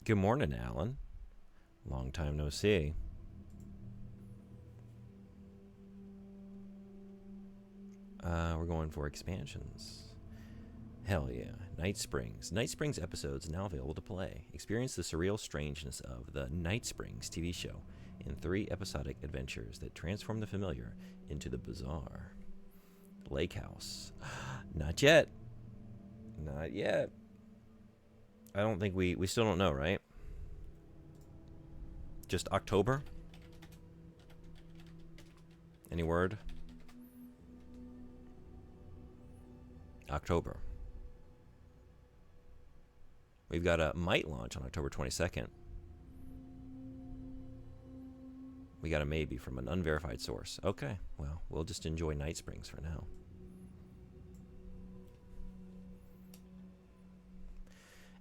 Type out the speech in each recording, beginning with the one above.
Good morning, Alan. Long time no see. We're going for expansions. Hell yeah. Night Springs. Night Springs episodes now available to play. Experience the surreal strangeness of the Night Springs TV show in 3 episodic adventures that transform the familiar into the bizarre. Lake House. Not yet. Not yet. I don't think we still don't know, right? Just October? Any word? October. We've got a might launch on October 22nd. We got a maybe from an unverified source. Okay, well, we'll just enjoy Night Springs for now.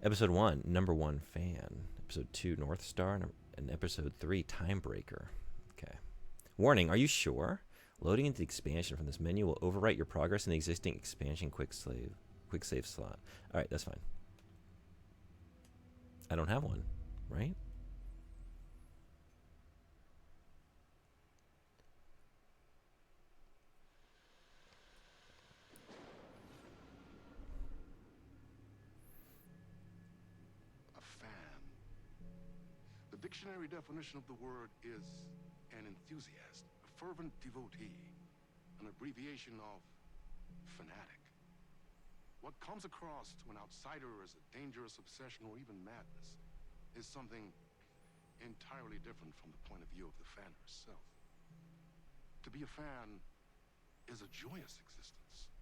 Episode 1, Number 1 Fan. Episode 2, North Star. And Episode 3, Timebreaker. Okay. Warning, are you sure? Loading into the expansion from this menu will overwrite your progress in the existing expansion quick save slot. Alright, that's fine. I don't have one, right? A fan. The dictionary definition of the word is an enthusiast, a fervent devotee, an abbreviation of fanatic. What comes across to an outsider as a dangerous obsession or even madness is something entirely different from the point of view of the fan herself. To be a fan is a joyous existence,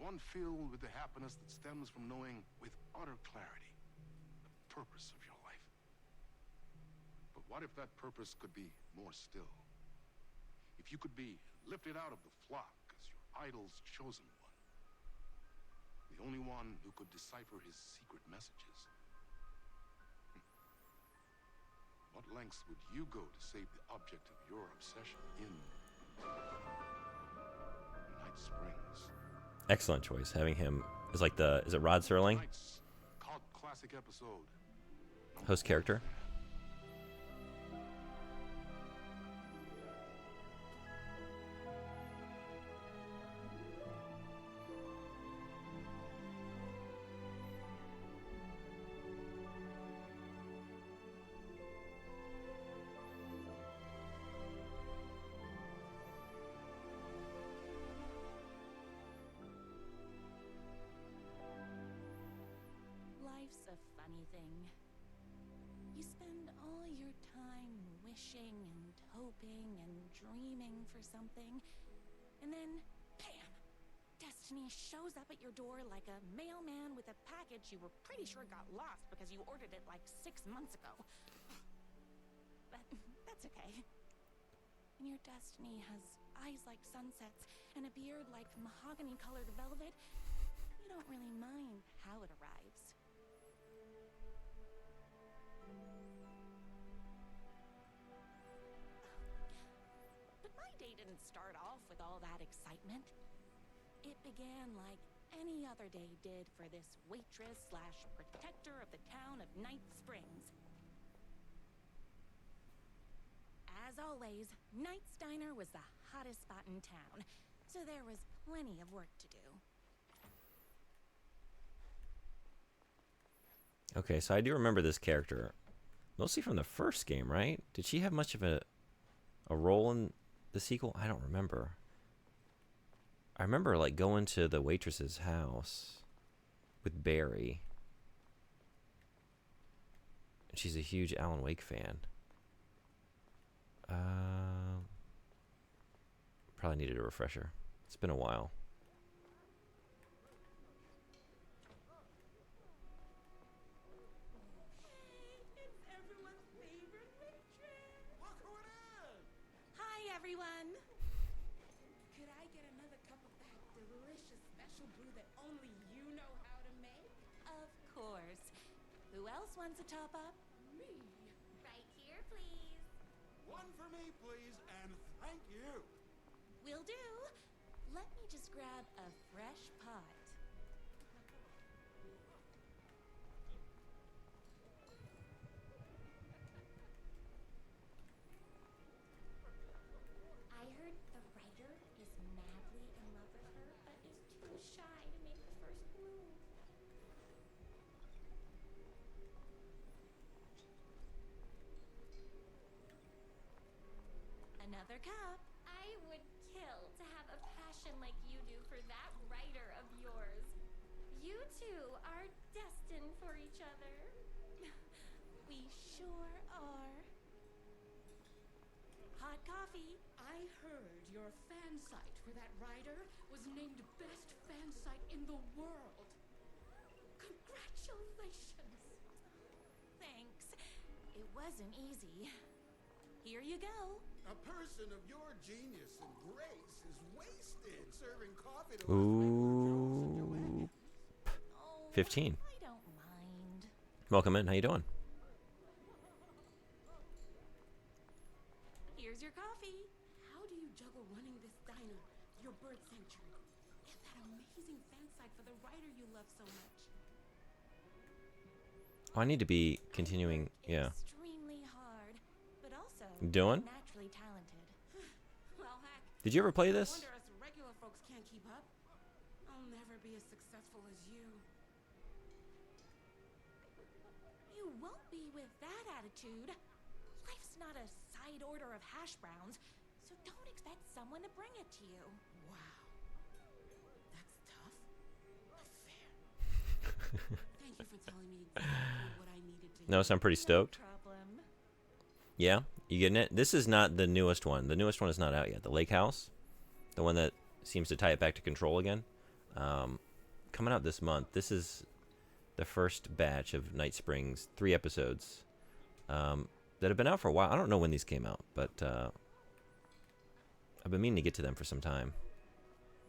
one filled with the happiness that stems from knowing with utter clarity the purpose of your life. But what if that purpose could be more still? If you could be lifted out of the flock as your idol's chosen one, the only one who could decipher his secret messages. What lengths would you go to save the object of your obsession in Night Springs? Excellent choice. Having him is like is it Rod Serling? Tonight's cult classic episode. Host character. Life's a funny thing. You spend all your time wishing and hoping and dreaming for something, and then, bam! Destiny shows up at your door like a mailman with a package you were pretty sure got lost because you ordered it like 6 months ago. But that's okay. When your destiny has eyes like sunsets and a beard like mahogany-colored velvet, you don't really mind how it arrives. But my day didn't start off with all that excitement. It began like any other day did for this waitress slash protector of the town of Night Springs. As always, Knight's Diner was the hottest spot in town, so there was plenty of work to do. Okay, so I do remember this character, mostly from the first game, right? Did she have much of a role in the sequel? I don't remember. I remember like going to the waitress's house with Barry. And she's a huge Alan Wake fan. Probably needed a refresher. It's been a while. It's everyone's favorite waitress. Look who it is! Hi, everyone. Could I get another cup of that delicious special brew that only you know how to make? Of course. Who else wants a top up? Me. Right here, please. One for me, please, and thank you. Will do. Let me just grab a fresh pot. Another cup. I would kill to have a passion like you do for that writer of yours. You two are destined for each other. We sure are. Hot coffee. I heard your fan site for that writer was named best fan site in the world. Congratulations. Thanks. It wasn't easy. Here you go. A person of your genius and grace is wasted serving coffee to Ooh. 15. I don't mind. Welcome in. How you doing? Here's your coffee. How do you juggle running this diner, your bird sanctuary, and that amazing fan site for the writer you love so much? Oh, I need to be continuing. Yeah. Extremely hard, but also Doing? naturally talented. Well, heck, Did you ever play I this? wonder us regular folks can't keep up. I'll never be as successful as you. You won't be with that attitude. Life's not a side order of hash browns, so don't expect someone to bring it to you. Wow. That's tough, but fair. Thank you for telling me exactly what I needed to hear. Notice I'm pretty stoked. No problem. Yeah, you getting it? This is not the newest one. The newest one is not out yet. The Lake House, the one that seems to tie it back to Control again, coming out this month. This is the first batch of Night Springs, 3 episodes that have been out for a while. I don't know when these came out, but I've been meaning to get to them for some time.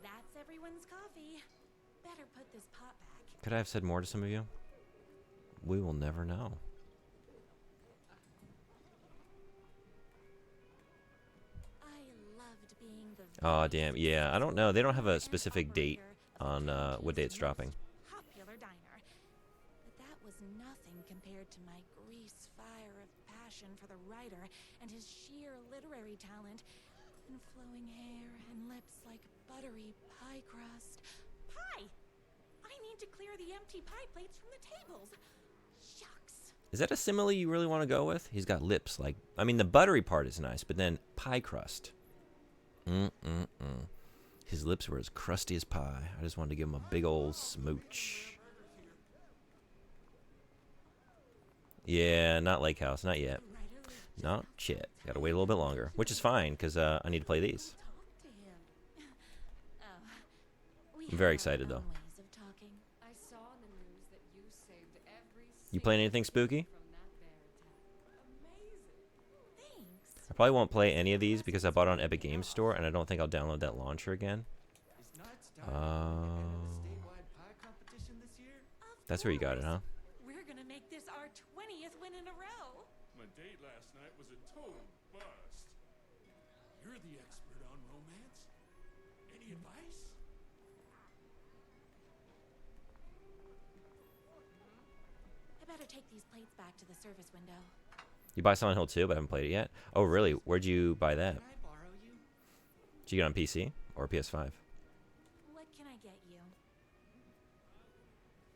That's everyone's coffee. Better put this pot back. Could I have said more to some of you? We will never know. I loved being the Oh, damn. Yeah, I don't know. They don't have a specific date on what day it's dropping. Popular diner. But that was nothing compared to my grease fire of passion for the writer and his sheer literary talent and flowing hair and lips like buttery pie crust. Pie! I need to clear the empty pie plates from the tables. Shucks. Is that a simile you really want to go with? He's got lips like... I mean, the buttery part is nice, but then pie crust. His lips were as crusty as pie. I just wanted to give him a big old smooch. Yeah, not Lake House. Not yet. Not shit. Gotta wait a little bit longer. Which is fine, because I need to play these. Talk to him. We I'm very have excited, our though. own ways of talking. I saw in the news that you saved every You playing single anything spooky? from that bear attack. Amazing. Thanks. I probably won't play any of these because I bought it on Epic Games Store, and I don't think I'll download that launcher again. Is Knight's Diner gonna be in the statewide pie competition this year? Of That's where you got it, huh? course. We're gonna make this our 20th win in a row. My date last night was a total bust. You're the expert on romance. Any advice? I better take these plates back to the service window. You buy Silent Hill 2, but I haven't played it yet. Oh, really? Where'd you buy that? Can I borrow you? Did you get it on PC or PS5? What can I get you?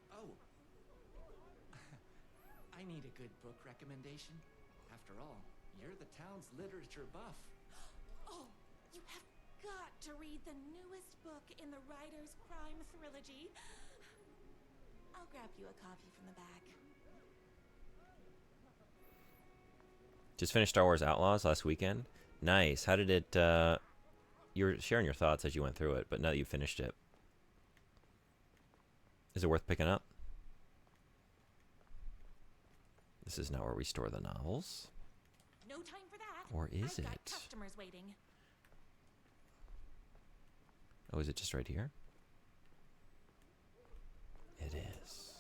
Oh. I need a good book recommendation. After all, you're the town's literature buff. Oh, you have got to read the newest book in the Writer's Crime Trilogy. I'll grab you a copy from the back. Just finished Star Wars Outlaws last weekend. Nice. How did it... you were sharing your thoughts as you went through it, but now that you finished it, is it worth picking up? This is not where we store the novels. No time for that. Or is I've got it? customers waiting. Oh, is it just right here? It is.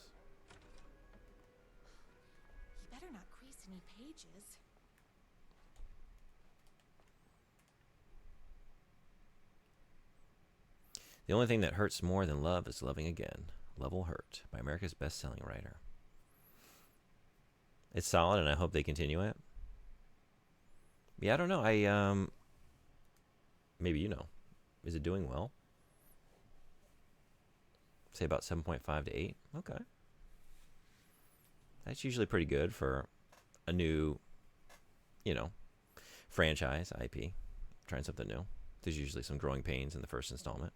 You better not crease any pages. The only thing that hurts more than love is loving again. Love Will Hurt by America's best-selling writer. It's solid, and I hope they continue it. Yeah, I don't know. Maybe you know. Is it doing well? Say about 7.5 to 8. Okay. That's usually pretty good for a new, franchise, IP. trying something new. There's usually some growing pains in the first installment.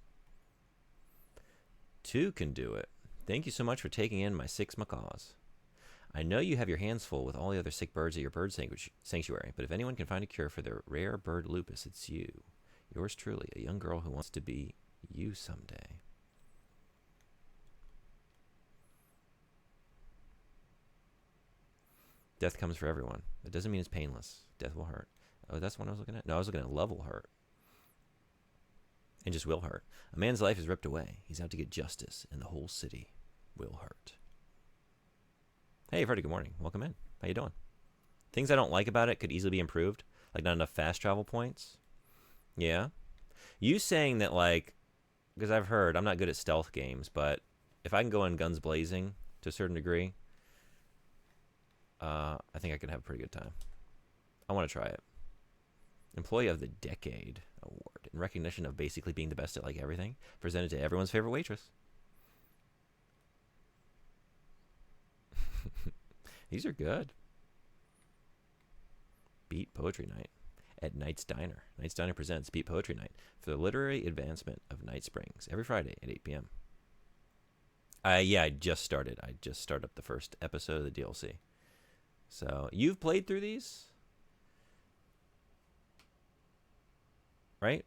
2 can do it. Thank you so much for taking in my 6 macaws. I know you have your hands full with all the other sick birds at your bird sanctuary, but if anyone can find a cure for their rare bird lupus, it's you. Yours truly, a young girl who wants to be you someday. Death comes for everyone. That doesn't mean it's painless. Death will hurt. Oh, that's what I was looking at? No, I was looking at love will hurt. And just will hurt. A man's life is ripped away. He's out to get justice, and the whole city will hurt. Hey, Freddie, good morning. Welcome in. How you doing? Things I don't like about it could easily be improved. Like not enough fast travel points. Yeah. You saying that, like, because I've heard, I'm not good at stealth games, but if I can go in guns blazing to a certain degree, I think I could have a pretty good time. I want to try it. Employee of the Decade Award in recognition of basically being the best at like everything, presented to everyone's favorite waitress. These are good. Beat Poetry Night at Knight's Diner. Knight's Diner presents Beat Poetry Night for the literary advancement of Night Springs every Friday at 8 p.m. I just started. I just started up the first episode of the DLC. So, you've played through these? Right?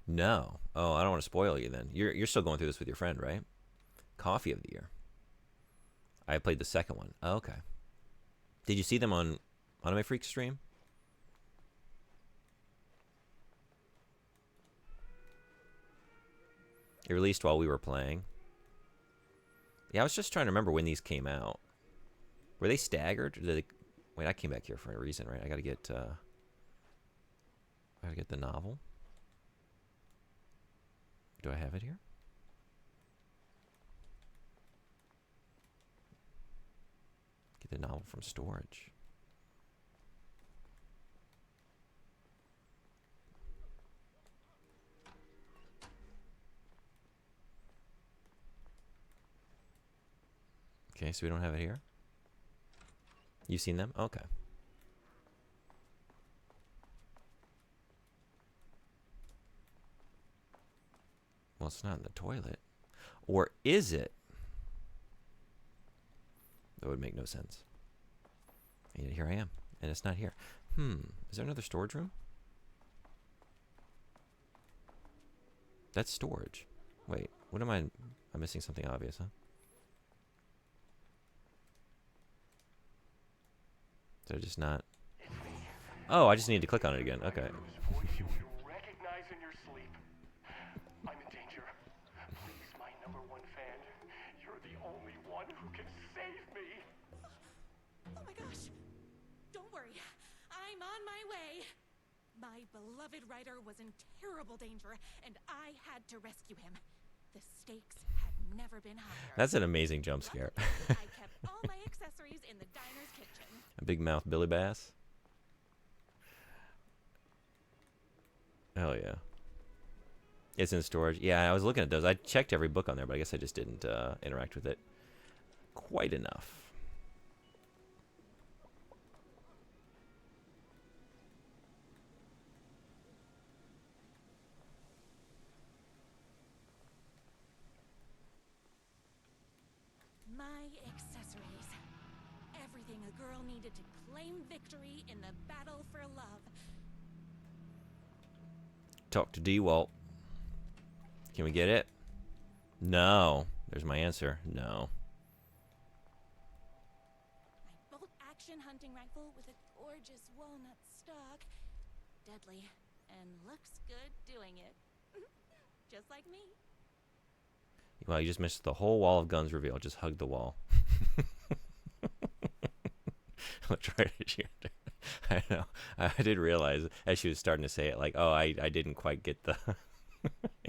No. Oh, I don't want to spoil you then. You're still going through this with your friend, right? Coffee of the Year. I played the second one. Oh, okay. Did you see them on Anime Freak stream? It released while we were playing. Yeah, I was just trying to remember when these came out. Were they staggered? Or did they... Wait, I came back here for a reason, right? I gotta get the novel. Do I have it here? Get the novel from storage. Okay, so we don't have it here. You've seen them? Okay. Well, it's not in the toilet. Or is it? That would make no sense. And yet here I am. And it's not here. Is there another storage room? That's storage. Wait, what am I... I'm missing something obvious, huh? Did I just not... Oh, I just need to click on it again. Okay. Recognize in your sleep. I'm in danger. Please, my #1 fan. You're the only one who can save me. Oh my gosh! Don't worry, I'm on my way. My beloved writer was in terrible danger, and I had to rescue him. The stakes had never been higher. That's an amazing jump scare. I kept all my accessories in the diner's kitchen. A big mouth Billy Bass. Hell yeah. It's in storage. Yeah, I was looking at those. I checked every book on there, but I guess I just didn't interact with it quite enough. My accessories. Everything a girl needed to claim victory in the battle for love. Talk to D-Walt. Can we get it? No. There's my answer. No. My bolt-action hunting rifle with a gorgeous walnut stock. Deadly. And looks good doing it. Just like me. Well, you just missed the whole wall of guns reveal. Just hug the wall. I'll try to shoot her. I know. I did realize as she was starting to say it, like, oh, I didn't quite get the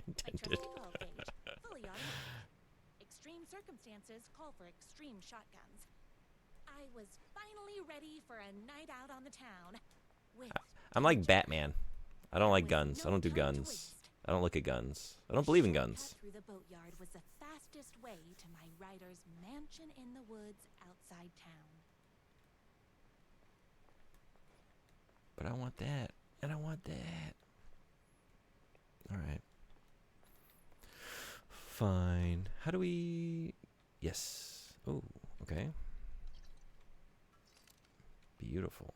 intended. My 12 gauge, fully automatic. Extreme circumstances call for extreme shotguns. I was finally ready for a night out on the town. With I'm like Batman. I don't like guns. I don't do guns. I don't look at guns. I don't believe in guns. Through the boatyard was the fastest way to my writer's mansion in the woods outside town. But I want that. And I want that. Alright. Fine. How do we... Yes. Oh, okay. Beautiful.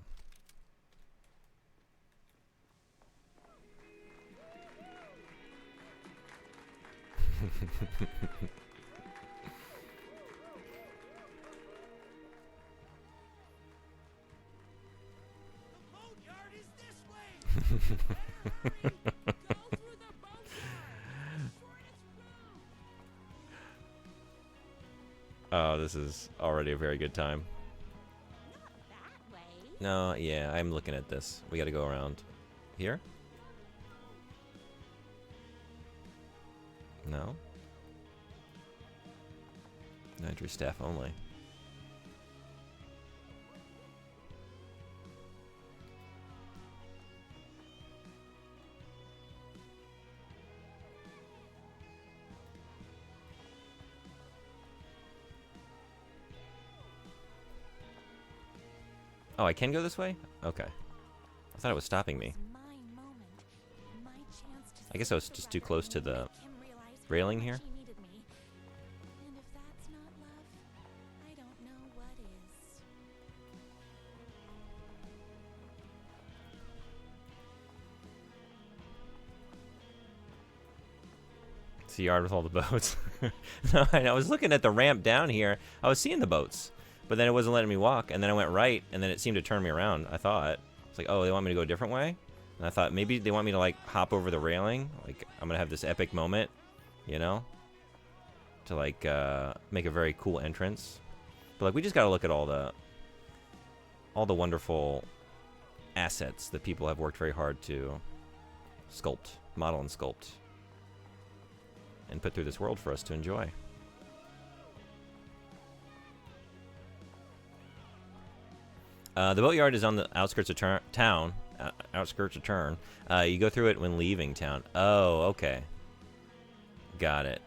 Oh, this is already a very good time. That way. No, yeah, I'm looking at this. We gotta go around. Here? No? Nitrous staff only. Oh, I can go this way? Okay. I thought it was stopping me. My moment. My chance to I guess I was just too close to the railing here. She needed me. And if that's not love, I don't know what is. It's the yard with all the boats. No, I was looking at the ramp down here. I was seeing the boats, but then it wasn't letting me walk. And then I went right, and then it seemed to turn me around. I thought it's like, oh, they want me to go a different way. And I thought maybe they want me to like hop over the railing. Like I'm gonna have this epic moment, you know, to like make a very cool entrance. But like we just gotta look at all the wonderful assets that people have worked very hard to sculpt, model, and sculpt, and put through this world for us to enjoy. The boatyard is on the outskirts of town. Outskirts of town. You go through it when leaving town. Oh, okay. Got it.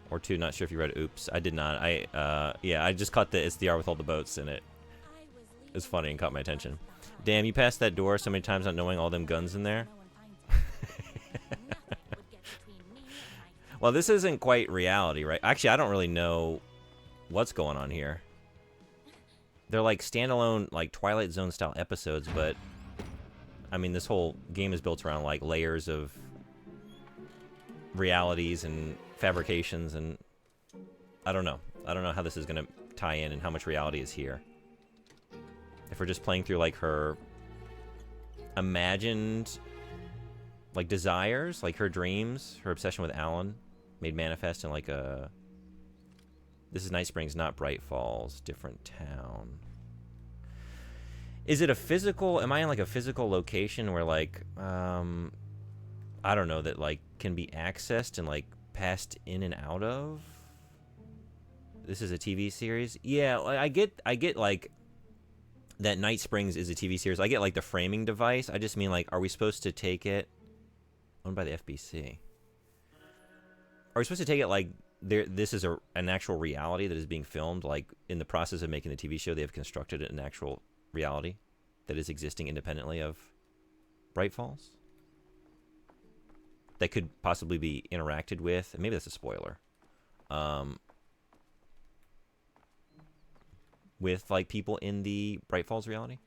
Or two, not sure if you read Oops. I did not. Yeah, I just caught it's the yard with all the boats in it. It was funny and caught my attention. Damn, you passed that door so many times not knowing all them guns in there. Well, this isn't quite reality, right? Actually, I don't really know what's going on here. They're like standalone, like Twilight Zone style episodes, but I mean, this whole game is built around like layers of realities and fabrications, and I don't know. I don't know how this is gonna tie in and how much reality is here. If we're just playing through like her imagined like desires, like her dreams, her obsession with Alan made manifest in like a... This is Night Springs, not Bright Falls. Different town. Is it a physical... Am I in like a physical location where like... I don't know, that like can be accessed and like passed in and out of? This is a TV series? Yeah, I get like that Night Springs is a TV series. I get like the framing device. I just mean like, are we supposed to take it... Owned by the FBC. Are we supposed to take it like this is an actual reality that is being filmed? Like in the process of making the TV show, they have constructed an actual reality that is existing independently of Bright Falls? That could possibly be interacted with. Maybe that's a spoiler. With like people in the Bright Falls reality?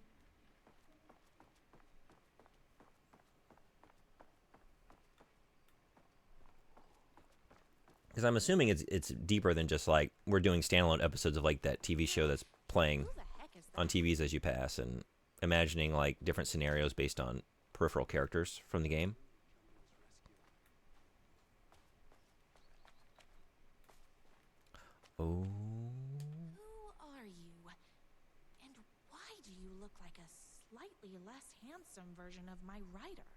Because I'm assuming it's deeper than just like we're doing standalone episodes of like that TV show that's playing on TVs as you pass, and imagining like different scenarios based on peripheral characters from the game. Oh. Who are you? And why do you look like a slightly less handsome version of my writer?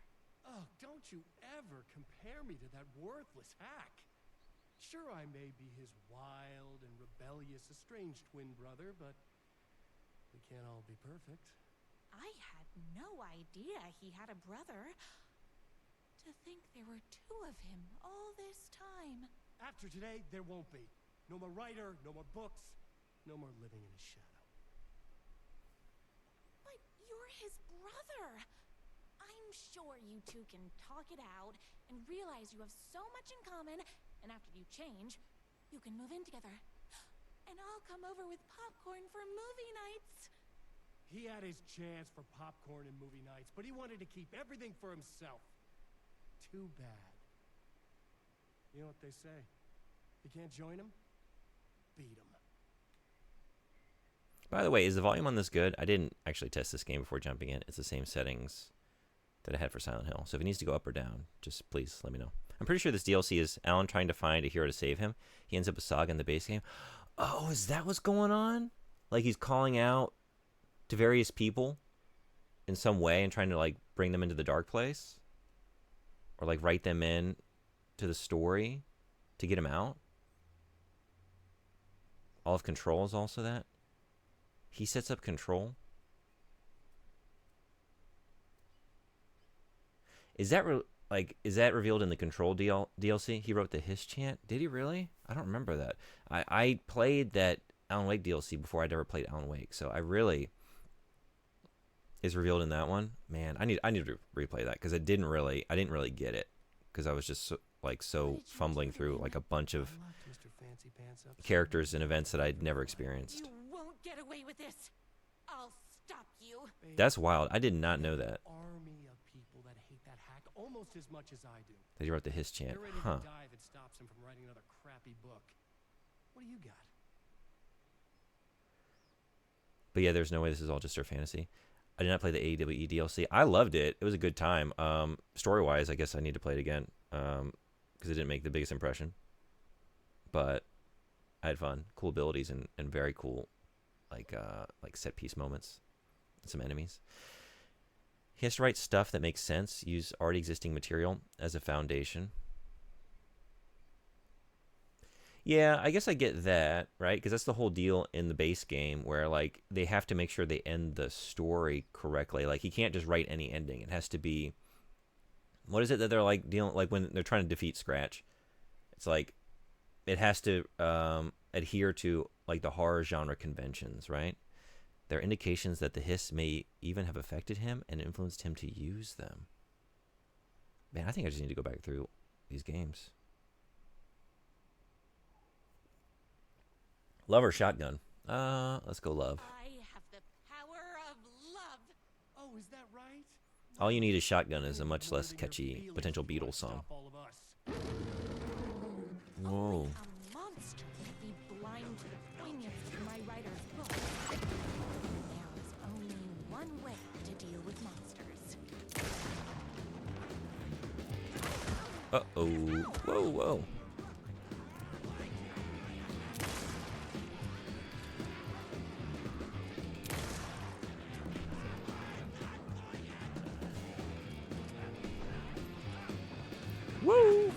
Oh, don't you ever compare me to that worthless hack. Sure, I may be his wild and rebellious estranged twin brother, but we can't all be perfect. I had no idea he had a brother. To think there were two of him all this time. After today, there won't be. No more writer, no more books, no more living in his shadow. But you're his brother. I'm sure you two can talk it out and realize you have so much in common, and after you change, you can move in together. And I'll come over with popcorn for movie nights. He had his chance for popcorn and movie nights, but he wanted to keep everything for himself. Too bad. You know what they say? You can't join him? Beat him. By the way, is the volume on this good? I didn't actually test this game before jumping in. It's the same settings that I had for Silent Hill. So if it needs to go up or down, just please let me know. I'm pretty sure this DLC is Alan trying to find a hero to save him. He ends up with Saga in the base game. Oh, is that what's going on? Like he's calling out to various people in some way and trying to like bring them into the dark place? Or like write them in to the story to get him out? All of Control is also that? He sets up Control? Is that is that revealed in the Control DLC? He wrote the Hiss chant. Did he really? I don't remember that. I played that Alan Wake DLC before I'd ever played Alan Wake, so I really is revealed in that one. Man, I need to replay that because I didn't really get it because I was just so fumbling through like a bunch of characters and events that I'd never experienced. You won't get away with this. I'll stop you. That's wild. I did not know that. Army of people that hate that hack almost as much as I do. That he wrote the Hiss chant. They're ready Huh. to die if it stops him from writing another crappy book. What do you got? But yeah, there's no way this is all just our fantasy. I did not play the AEW DLC. I loved it. It was a good time. Story-wise, I guess I need to play it again because it didn't make the biggest impression. But I had fun. Cool abilities and very cool like set-piece moments. Some enemies. He has to write stuff that makes sense. Use already existing material as a foundation. Yeah, I guess I get that, right? Because that's the whole deal in the base game where, like, they have to make sure they end the story correctly. Like, he can't just write any ending. It has to be... What is it that they're, like, dealing... Like, when they're trying to defeat Scratch, it's like, it has to adhere to, like, the horror genre conventions, right? There are indications that the Hiss may even have affected him and influenced him to use them. Man, I think I just need to go back through these games. Love or shotgun? Let's go love. I have the power of love. Oh, is that right? All you need is shotgun is a much less catchy potential Beatles song. All of us. Whoa. Only a monster could be blind to the poignance of my writer's book. There is only one way to deal with monsters. Uh-oh. Whoa, whoa. Woo!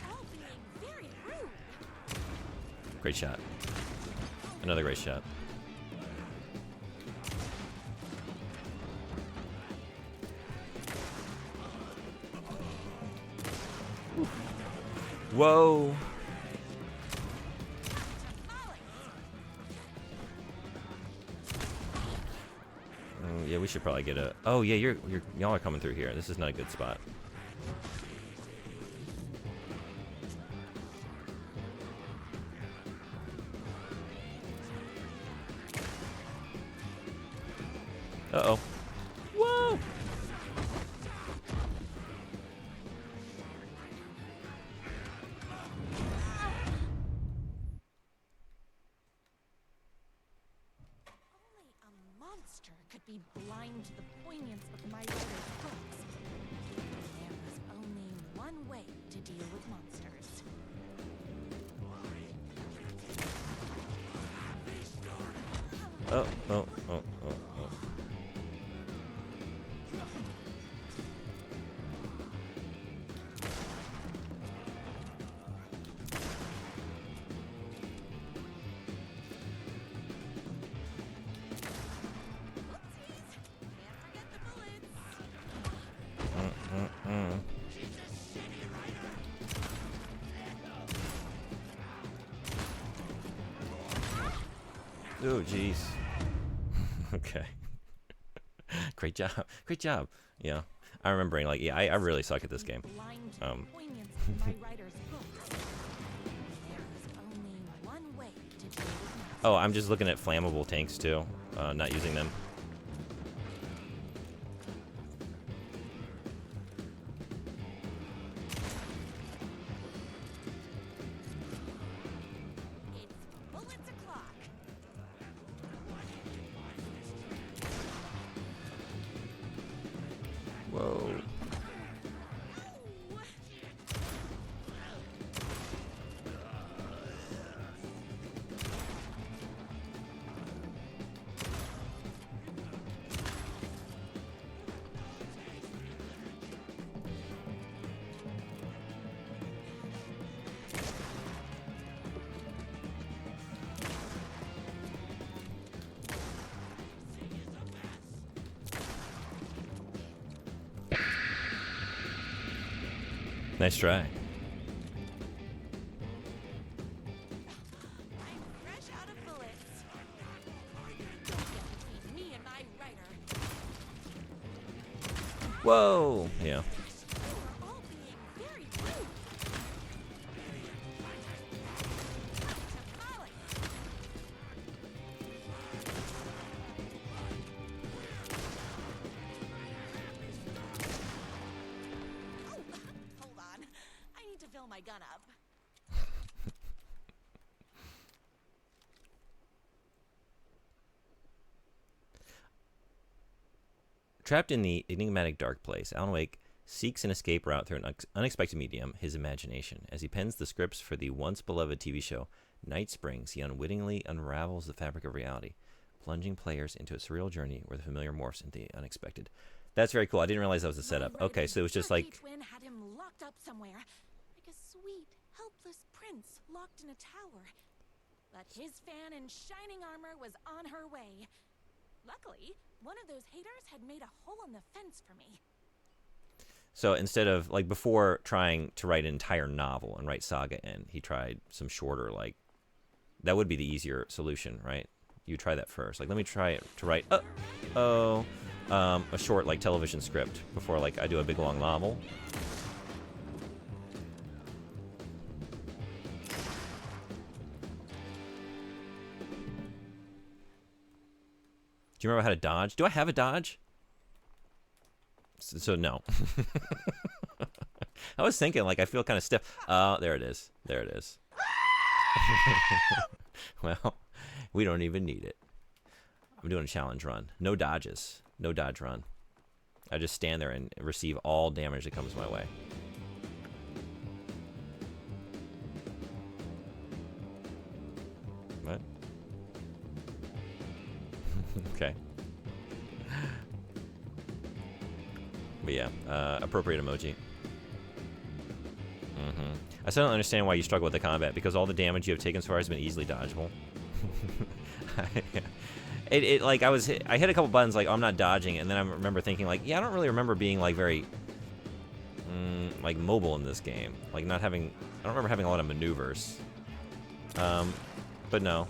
All being very rude. Great shot. Another great shot. Whoa! Yeah, we should probably get a... Oh, yeah, y'all are coming through here. This is not a good spot. Uh-oh. Whoa! Only a monster could be blind to the poignance of my writer's books. There is only one way to deal with monsters. Oh, oh, oh, oh, oh. Oh, jeez. Okay. Great job. Great job. Yeah. I'm remembering, like, yeah, I really suck at this game. Blind to the poignance of my writer's books. There's only one way to deal with Oh, I'm just looking at flammable tanks, too. Not using them. It's bullets o'clock. Whoa. Nice try. I'm fresh out of bullets. Don't get between me and my writer. Whoa. Yeah. You're all being very rude. Molly. Oh, hold on. I need to fill my gun up. Trapped in the enigmatic dark place, Alan Wake seeks an escape route through an unexpected medium, his imagination. As he pens the scripts for the once-beloved TV show Night Springs, he unwittingly unravels the fabric of reality, plunging players into a surreal journey where the familiar morphs into the unexpected. That's very cool. I didn't realize that was a setup. Okay, so it was just like... Twin had him locked up somewhere, like a sweet, helpless prince locked in a tower. But his fan in shining armor was on her way. Luckily, one of those haters had made a hole in the fence for me. So instead of, like, before trying to write an entire novel and write Saga N, he tried some shorter, like... That would be the easier solution, right? You try that first. Like, let me try to write... a short, like, television script before, like, I do a big, long novel. Do you remember how to dodge? Do I have a dodge? So no. I was thinking, like, I feel kind of stiff. There it is. There it is. Well, we don't even need it. I'm doing a challenge run. No dodges. No dodge run. I just stand there and receive all damage that comes my way. What? Okay. But yeah, appropriate emoji. I still don't understand why you struggle with the combat, because all the damage you have taken so far has been easily dodgeable. Like, I hit a couple buttons like, oh, I'm not dodging, and then I remember thinking, like, yeah, I don't really remember being, like, very, like, mobile in this game. Like, I don't remember having a lot of maneuvers. But no.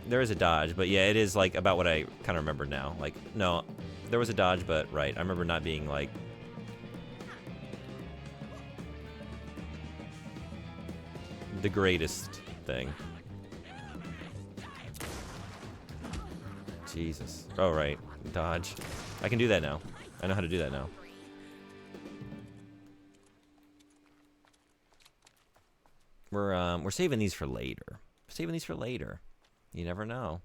There is a dodge, but yeah, it is, like, about what I kind of remember now. Like, no, there was a dodge, but, right, I remember not being, like, the greatest thing. Jesus. Oh, right. Dodge. I can do that now. I know how to do that now. We're saving these for later. Saving these for later. You never know.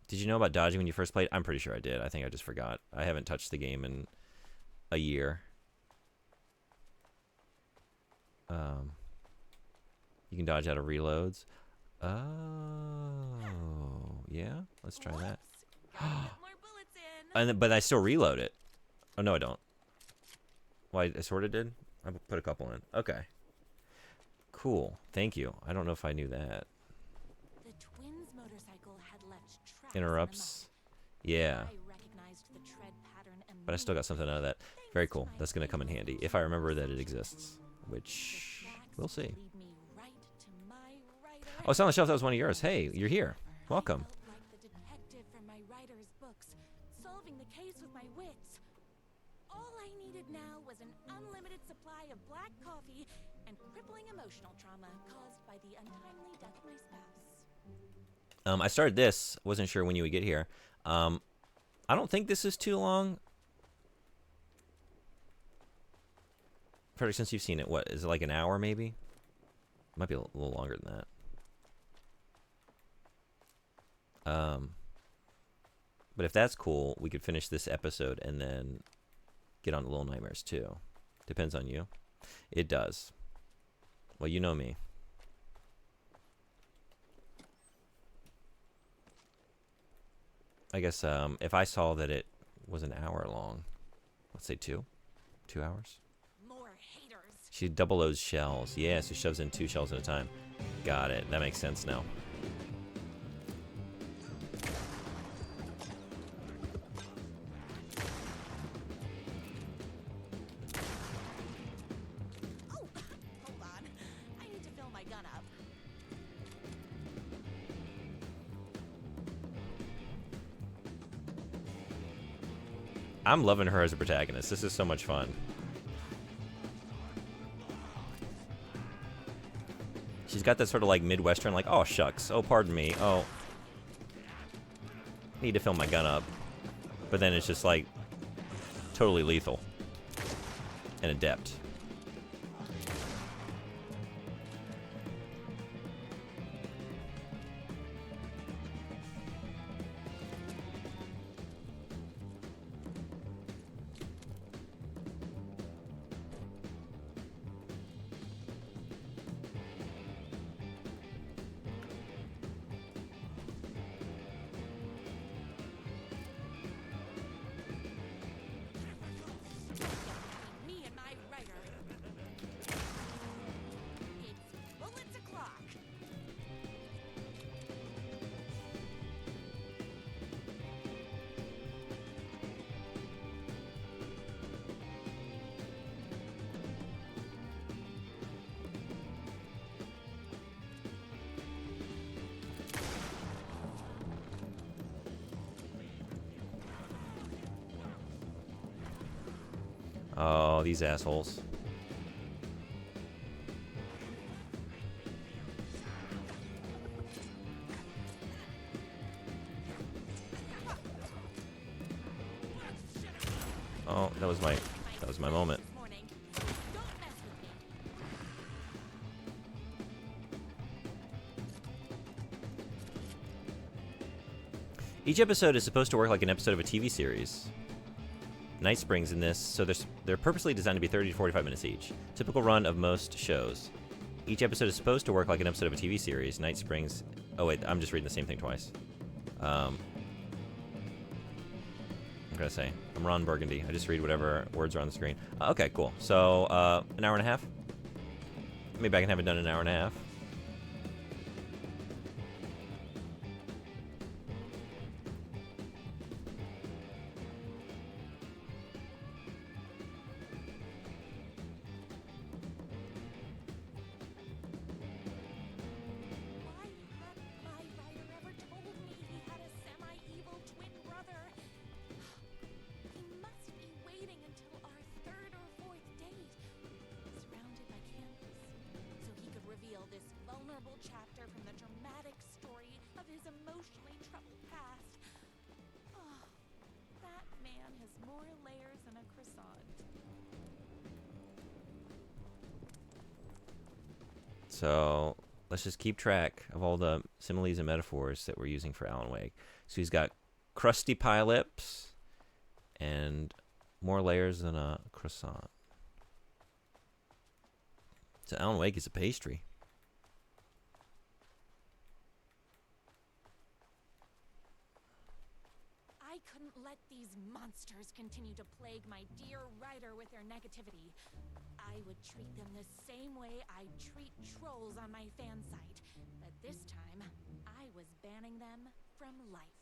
Did you know about dodging when you first played? I'm pretty sure I did. I think I just forgot. I haven't touched the game in a year. You can dodge out of reloads. Oh, yeah. Let's try that. But I still reload it. Oh no, I don't. Well, I sort of did. I put a couple in. Okay. Cool. Thank you. I don't know if I knew that. The twins' motorcycle had left tracks Interrupts. Yeah. I recognized the tread pattern But I still got something out of that. Very cool. That's going to come in handy if I remember that it exists. Which... We'll see. Lead me right to my writer. Oh, it's on the shelf. That was one of yours. Hey, you're here. Welcome. I felt like the detective from my writer's books, solving the case with my wits. All I needed now was an unlimited supply of black coffee and crippling emotional trauma caused by the untimely death of my spouse. I started this. Wasn't sure when you would get here. I don't think this is too long. Frederick, since you've seen it, what is it, like an hour maybe? Might be a little longer than that. But if that's cool, we could finish this episode and then get on to Little Nightmares 2. Depends on you. It does. Well, you know me. I guess if I saw that it was an hour long, let's say 2 hours. More haters. She double loads shells. Yeah, so she shoves in 2 shells at a time. Got it. That makes sense now. Oh, hold on. I need to fill my gun up. I'm loving her as a protagonist. This is so much fun. She's got that sort of like Midwestern, like, oh shucks, oh pardon me, oh, need to fill my gun up. But then it's just like totally lethal and adept. Me and my writer. It's bullets o'clock. Oh, these assholes. Oh, that was my moment. This morning. Don't mess with me. Each episode is supposed to work like an episode of a TV series. Night Springs in this, so they're purposely designed to be 30 to 45 minutes each. Typical run of most shows. Each episode is supposed to work like an episode of a TV series. Night Springs... Oh, wait, I'm just reading the same thing twice. I'm going to say. I'm Ron Burgundy. I just read whatever words are on the screen. Okay, cool. So, an hour and a half? Maybe I can have it done in an hour and a half. Why hadn't my writer ever told me he had a semi-evil twin brother? He must be waiting until our 3rd or 4th date, surrounded by candles, so he could reveal this vulnerable chapter from the dramatic story of his emotionally troubled past. Oh, that man has more layers than a croissant. So let's just keep track of all the similes and metaphors that we're using for Alan Wake. So he's got crusty pie lips and more layers than a croissant. So Alan Wake is a pastry. I couldn't let these monsters continue to plague my dear writer with their negativity. I would treat them the same way I treat trolls on my fan site. But this time, I was banning them from life.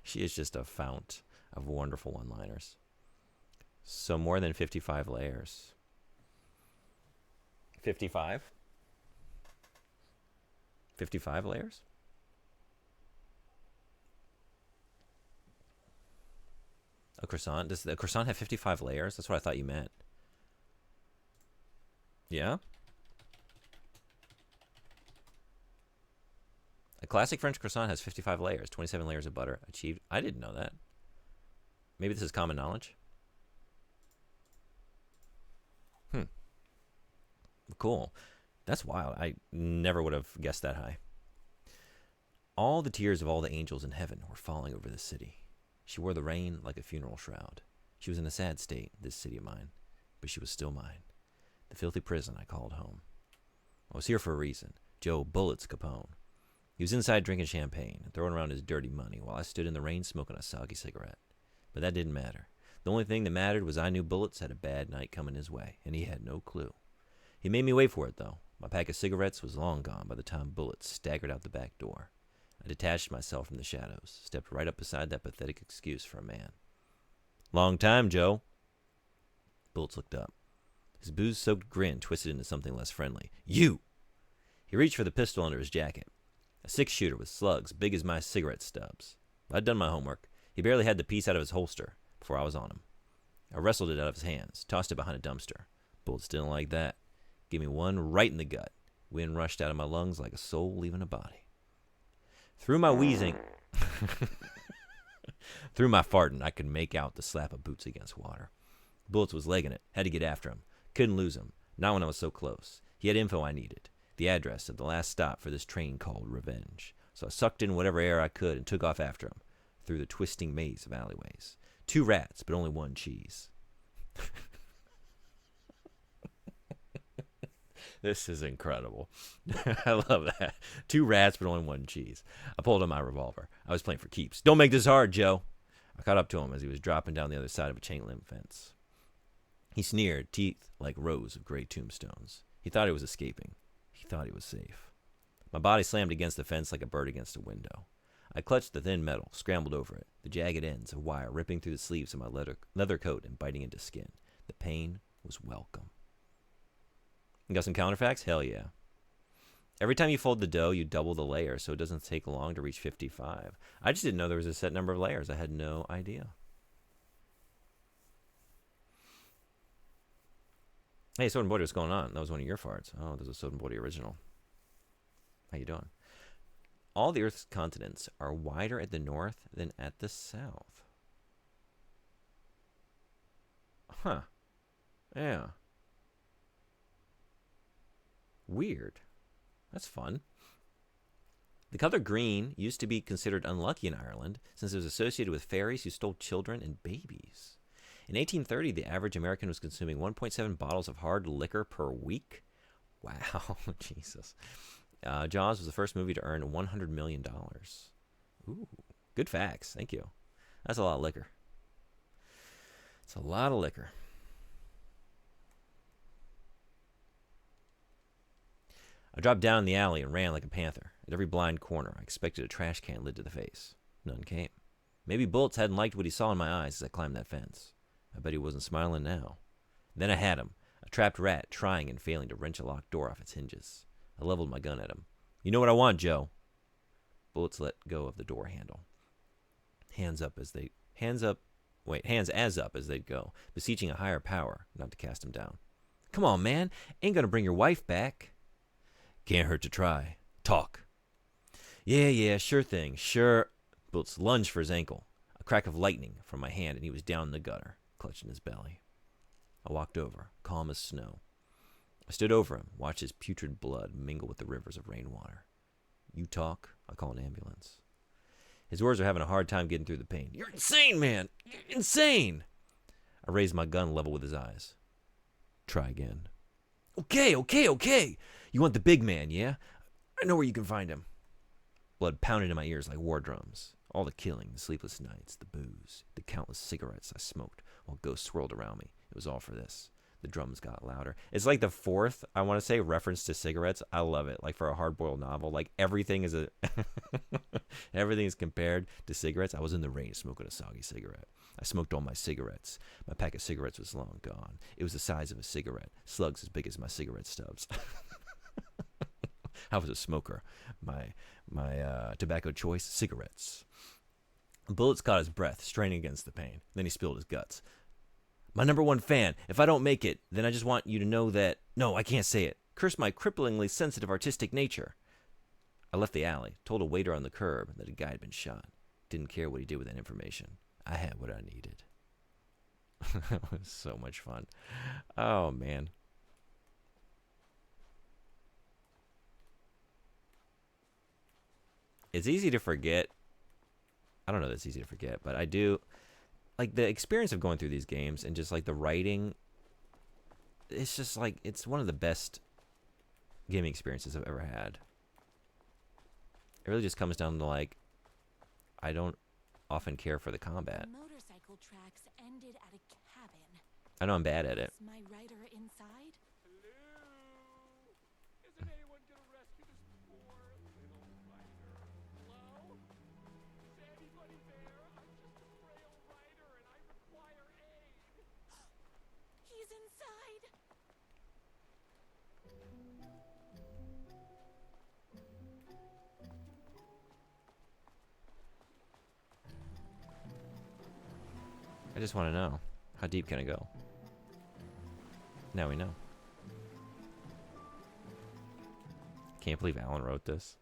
She is just a fount of wonderful one-liners. So more than 55 layers. 55? 55 layers? A croissant? Does the croissant have 55 layers? That's what I thought you meant. Yeah? A classic French croissant has 55 layers, 27 layers of butter. Achieved. I didn't know that. Maybe this is common knowledge. Cool. That's wild. I never would have guessed that high. All the tears of all the angels in heaven were falling over the city. She wore the rain like a funeral shroud. She was in a sad state, this city of mine, but she was still mine. The filthy prison I called home. I was here for a reason. Joe Bullets Capone. He was inside drinking champagne and throwing around his dirty money while I stood in the rain smoking a soggy cigarette. But that didn't matter. The only thing that mattered was I knew Bullets had a bad night coming his way, and he had no clue. He made me wait for it, though. My pack of cigarettes was long gone by the time Bullets staggered out the back door. I detached myself from the shadows, stepped right up beside that pathetic excuse for a man. "Long time, Joe." Bullets looked up. His booze-soaked grin twisted into something less friendly. "You!" He reached for the pistol under his jacket. A 6-shooter with slugs big as my cigarette stubs. I'd done my homework. He barely had the piece out of his holster before I was on him. I wrestled it out of his hands, tossed it behind a dumpster. Bullets didn't like that. Gave me one right in the gut. Wind rushed out of my lungs like a soul leaving a body. Through my wheezing, through my farting, I could make out the slap of boots against water. Bullets was legging it. Had to get after him. Couldn't lose him. Not when I was so close. He had info I needed. The address of the last stop for this train called Revenge. So I sucked in whatever air I could and took off after him, through the twisting maze of alleyways. 2 rats, but only 1 cheese. This is incredible. I love that. 2 rats, but only 1 cheese. I pulled out my revolver. I was playing for keeps. "Don't make this hard, Joe." I caught up to him as he was dropping down the other side of a chain-link fence. He sneered, teeth like rows of gray tombstones. He thought he was escaping. He thought he was safe. My body slammed against the fence like a bird against a window. I clutched the thin metal, scrambled over it, the jagged ends of wire ripping through the sleeves of my leather coat and biting into skin. The pain was welcome. You got some counterfacts? Hell yeah. Every time you fold the dough, you double the layer, so it doesn't take long to reach 55. I just didn't know there was a set number of layers. I had no idea. Hey, Soda and Bodhi, what's going on? That was one of your farts. Oh, there's a Soda and Bodhi original. How you doing? All the Earth's continents are wider at the north than at the south. Huh. Yeah. Weird. That's fun. The color green used to be considered unlucky in Ireland since it was associated with fairies who stole children and babies. In 1830, the average American was consuming 1.7 bottles of hard liquor per week. Wow, Jesus. Jaws was the first movie to earn $100 million. Ooh, good facts. Thank you. That's a lot of liquor. It's a lot of liquor. I dropped down in the alley and ran like a panther. At every blind corner, I expected a trash can lid to the face. None came. Maybe Bullets hadn't liked what he saw in my eyes as I climbed that fence. I bet he wasn't smiling now. Then I had him, a trapped rat trying and failing to wrench a locked door off its hinges. I leveled my gun at him. "You know what I want, Joe." Bullets let go of the door handle. Hands as up as they'd go, beseeching a higher power not to cast him down. "Come on, man. Ain't gonna bring your wife back." "Can't hurt to try. Talk." Yeah, sure thing, sure." Bullets lunged for his ankle. A crack of lightning from my hand, and he was down in the gutter, clutching his belly. I walked over, calm as snow. I stood over him, watched his putrid blood mingle with the rivers of rainwater. "You talk, I'll call an ambulance." His words were having a hard time getting through the pain. "You're insane, man! You're insane!" I raised my gun level with his eyes. "Try again." Okay. You want the big man, yeah? I know where you can find him." Blood pounded in my ears like war drums. All the killing, the sleepless nights, the booze, the countless cigarettes I smoked while ghosts swirled around me. It was all for this. The drums got louder. It's like the fourth, I want to say, reference to cigarettes. I love it. Like for a hard-boiled novel, like everything is everything is compared to cigarettes. I was in the rain smoking a soggy cigarette. I smoked all my cigarettes. My pack of cigarettes was long gone. It was the size of a cigarette, slugs as big as my cigarette stubs. I was a smoker. My tobacco choice, cigarettes. Bullets caught his breath, straining against the pain. Then he spilled his guts. My #1 fan. If I don't make it, then I just want you to know that... No, I can't say it. Curse my cripplingly sensitive artistic nature. I left the alley, told a waiter on the curb that a guy had been shot. Didn't care what he did with that information. I had what I needed. That was so much fun. Oh, man. It's easy to forget. I don't know that it's easy to forget, but I do. Like, the experience of going through these games and just, like, the writing, it's just, like, it's one of the best gaming experiences I've ever had. It really just comes down to, like, I don't often care for the combat. The motorcycle tracks ended at a cabin. I know I'm bad at it. Is my rider inside? Hello? Isn't anyone gonna rescue this poor little rider? Hello? Is anybody there? I'm just a frail rider and I require aid. He's inside. I just want to know, how deep can I go? Now we know. Can't believe Alan wrote this.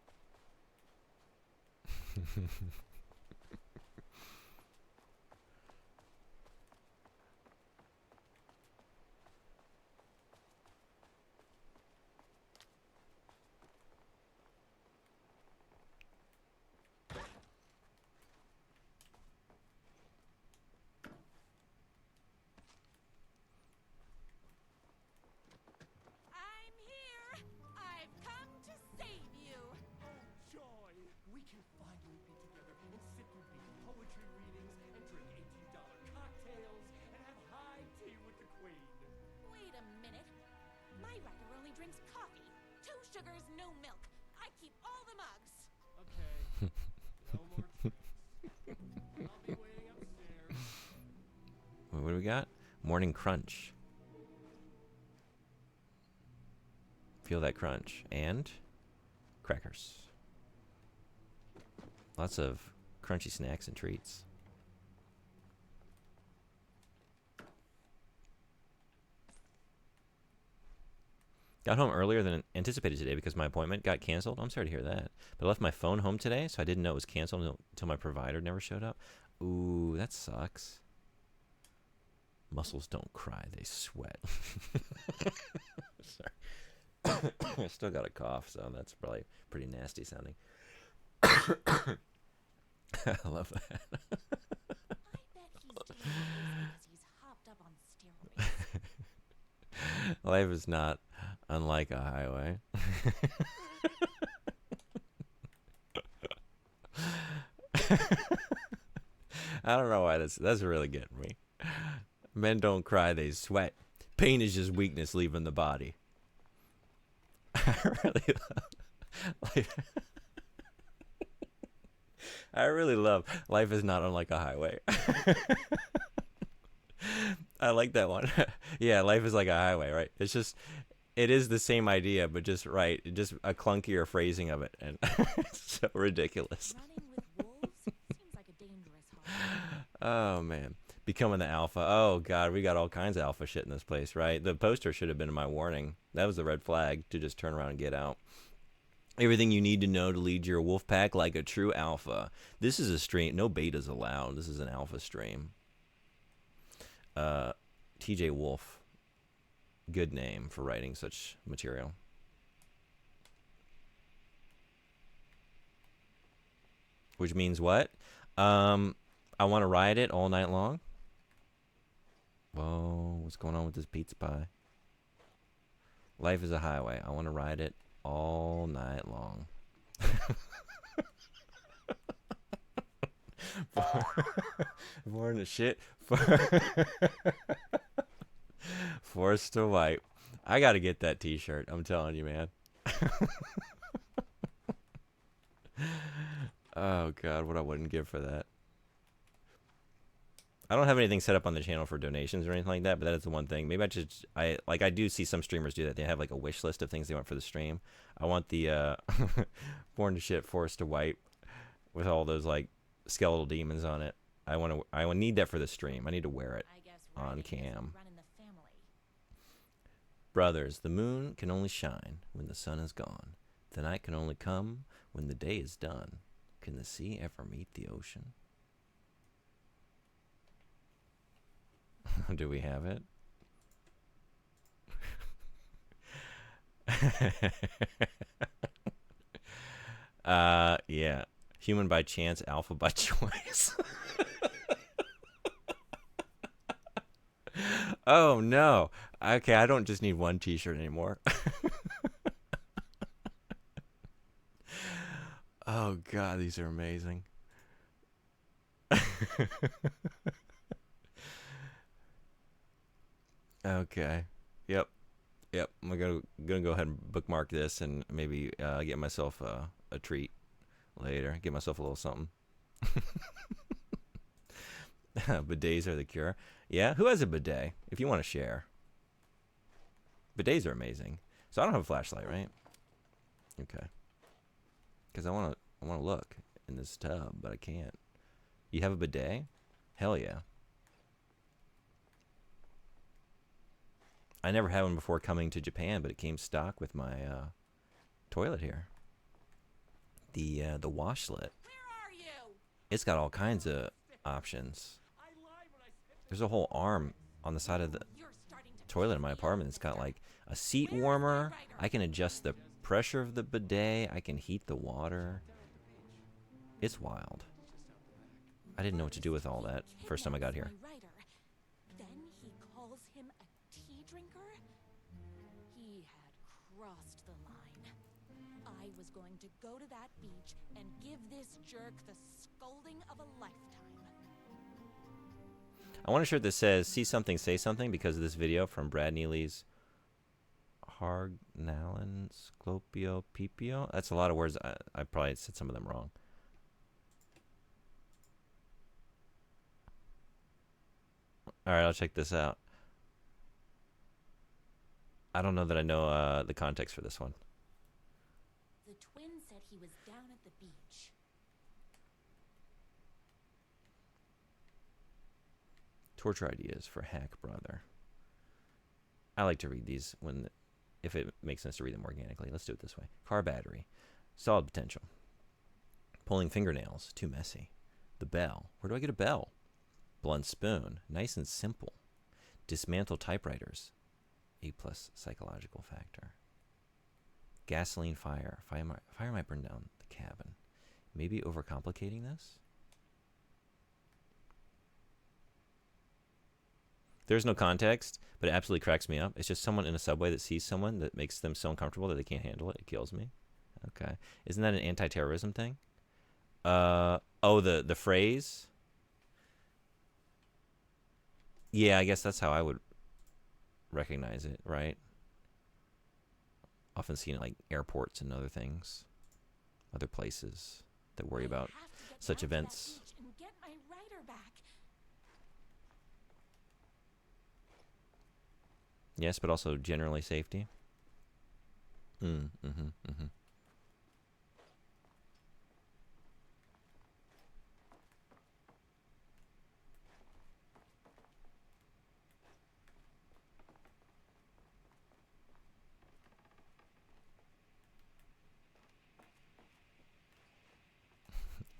I'm here. I've come to save you. Oh, joy! We can finally be together and sit through big poetry readings and drink $18 cocktails and have high tea with the queen. Wait a minute. My rider only drinks coffee. 2 sugars, no milk. I keep all the mugs. Okay. No more drinks. I'll be waiting upstairs. What do we got? Morning crunch. Feel that crunch. And crackers. Lots of crunchy snacks and treats. Got home earlier than anticipated today because my appointment got canceled. I'm sorry to hear that. But I left my phone home today, so I didn't know it was canceled until my provider never showed up. Ooh, that sucks. Muscles don't cry, they sweat. Sorry. I still got a cough, so that's probably pretty nasty sounding. I love that. I bet he's doing this because he's hopped up on steroids. Life is not unlike a highway. I don't know why that's really getting me. Men don't cry, they sweat. Pain is just weakness leaving the body. I really love life is not unlike a highway. I like that one. Yeah, life is like a highway, right? It's just, it is the same idea, but just right, just a clunkier phrasing of it, and it's so ridiculous. Running with wolves seems like a dangerous hobby. Oh man, becoming the alpha. Oh god, we got all kinds of alpha shit in this place, right? The poster should have been my warning. That was the red flag to just turn around and get out. Everything you need to know to lead your wolf pack like a true alpha. This is a stream. No betas allowed. This is an alpha stream. TJ Wolf. Good name for writing such material. Which means what? I want to ride it all night long. Whoa, what's going on with this pizza pie? Life is a highway. I want to ride it all night long. More than shit. Forced to wipe. I gotta get that t-shirt. I'm telling you, man. Oh god, what I wouldn't give for that. I don't have anything set up on the channel for donations or anything like that, but that is the one thing. Maybe I do see some streamers do that. They have like a wish list of things they want for the stream. I want the Born to Shit, Forced to Wipe with all those like skeletal demons on it. I need that for the stream. I need to wear it I guess on writing cam. doesn't run in the family. Brothers, the moon can only shine when the sun is gone. The night can only come when the day is done. Can the sea ever meet the ocean? Do we have it? Yeah. Human by chance, alpha by choice. Oh no. Okay, I don't just need one t-shirt anymore. Oh god, these are amazing. Okay. Yep. I'm gonna go ahead and bookmark this and maybe get myself a treat later. Get myself a little something. Bidets are the cure. Yeah, who has a bidet? If you want to share. Bidets are amazing. So I don't have a flashlight, right? Okay. Because I want to look in this tub, but I can't. You have a bidet? Hell yeah. I never had one before coming to Japan, but it came stock with my toilet here. The washlet. Where are you? It's got all kinds of options. There's a whole arm on the side of the You're starting to toilet in my apartment. It's got like a seat warmer. I can adjust the pressure of the bidet. I can heat the water. It's wild. I didn't know what to do with all that first time I got here. My writer. Then he calls him a tea drinker? He had crossed the line. I was going to go to that beach and give this jerk the scolding of a lifetime. I want a shirt that says "See something, say something" because of this video from Brad Neely's Hargnalan Sclopio Pipio. That's a lot of words. I probably said some of them wrong. All right, I'll check this out. I don't know that I know the context for this one. The twin said he was down at the beach. Torture ideas for Hack Brother. I like to read these if it makes sense to read them organically. Let's do it this way. Car battery. Solid potential. Pulling fingernails. Too messy. The bell. Where do I get a bell? Blunt spoon. Nice and simple. Dismantle typewriters. A+ psychological factor. Gasoline fire. Fire might burn down the cabin. Maybe overcomplicating this? There's no context, but it absolutely cracks me up. It's just someone in a subway that sees someone that makes them so uncomfortable that they can't handle it. It kills me. Okay. Isn't that an anti-terrorism thing? Oh, the phrase? Yeah, I guess that's how I would recognize it, right? Often seen at like airports and other things, other places that worry about such events. And get my writer back. Yes, but also generally safety.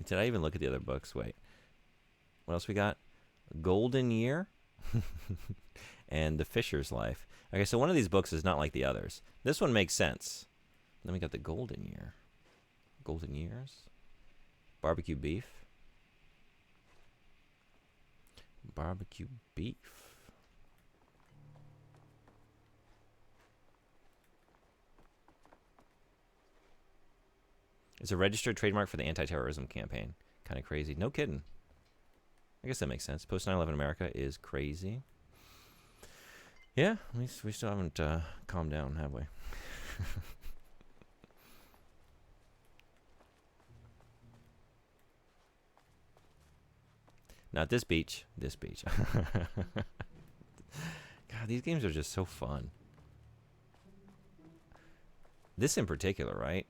Did I even look at the other books? Wait. What else we got? Golden Year and The Fisher's Life. Okay, so one of these books is not like the others. This one makes sense. Then we got The Golden Year. Golden Years? Barbecue beef. Barbecue beef. It's a registered trademark for the anti-terrorism campaign. Kind of crazy. No kidding. I guess that makes sense. Post 9/11 America is crazy. Yeah, we still haven't calmed down, have we? Not this beach. This beach. God, these games are just so fun. This in particular, right?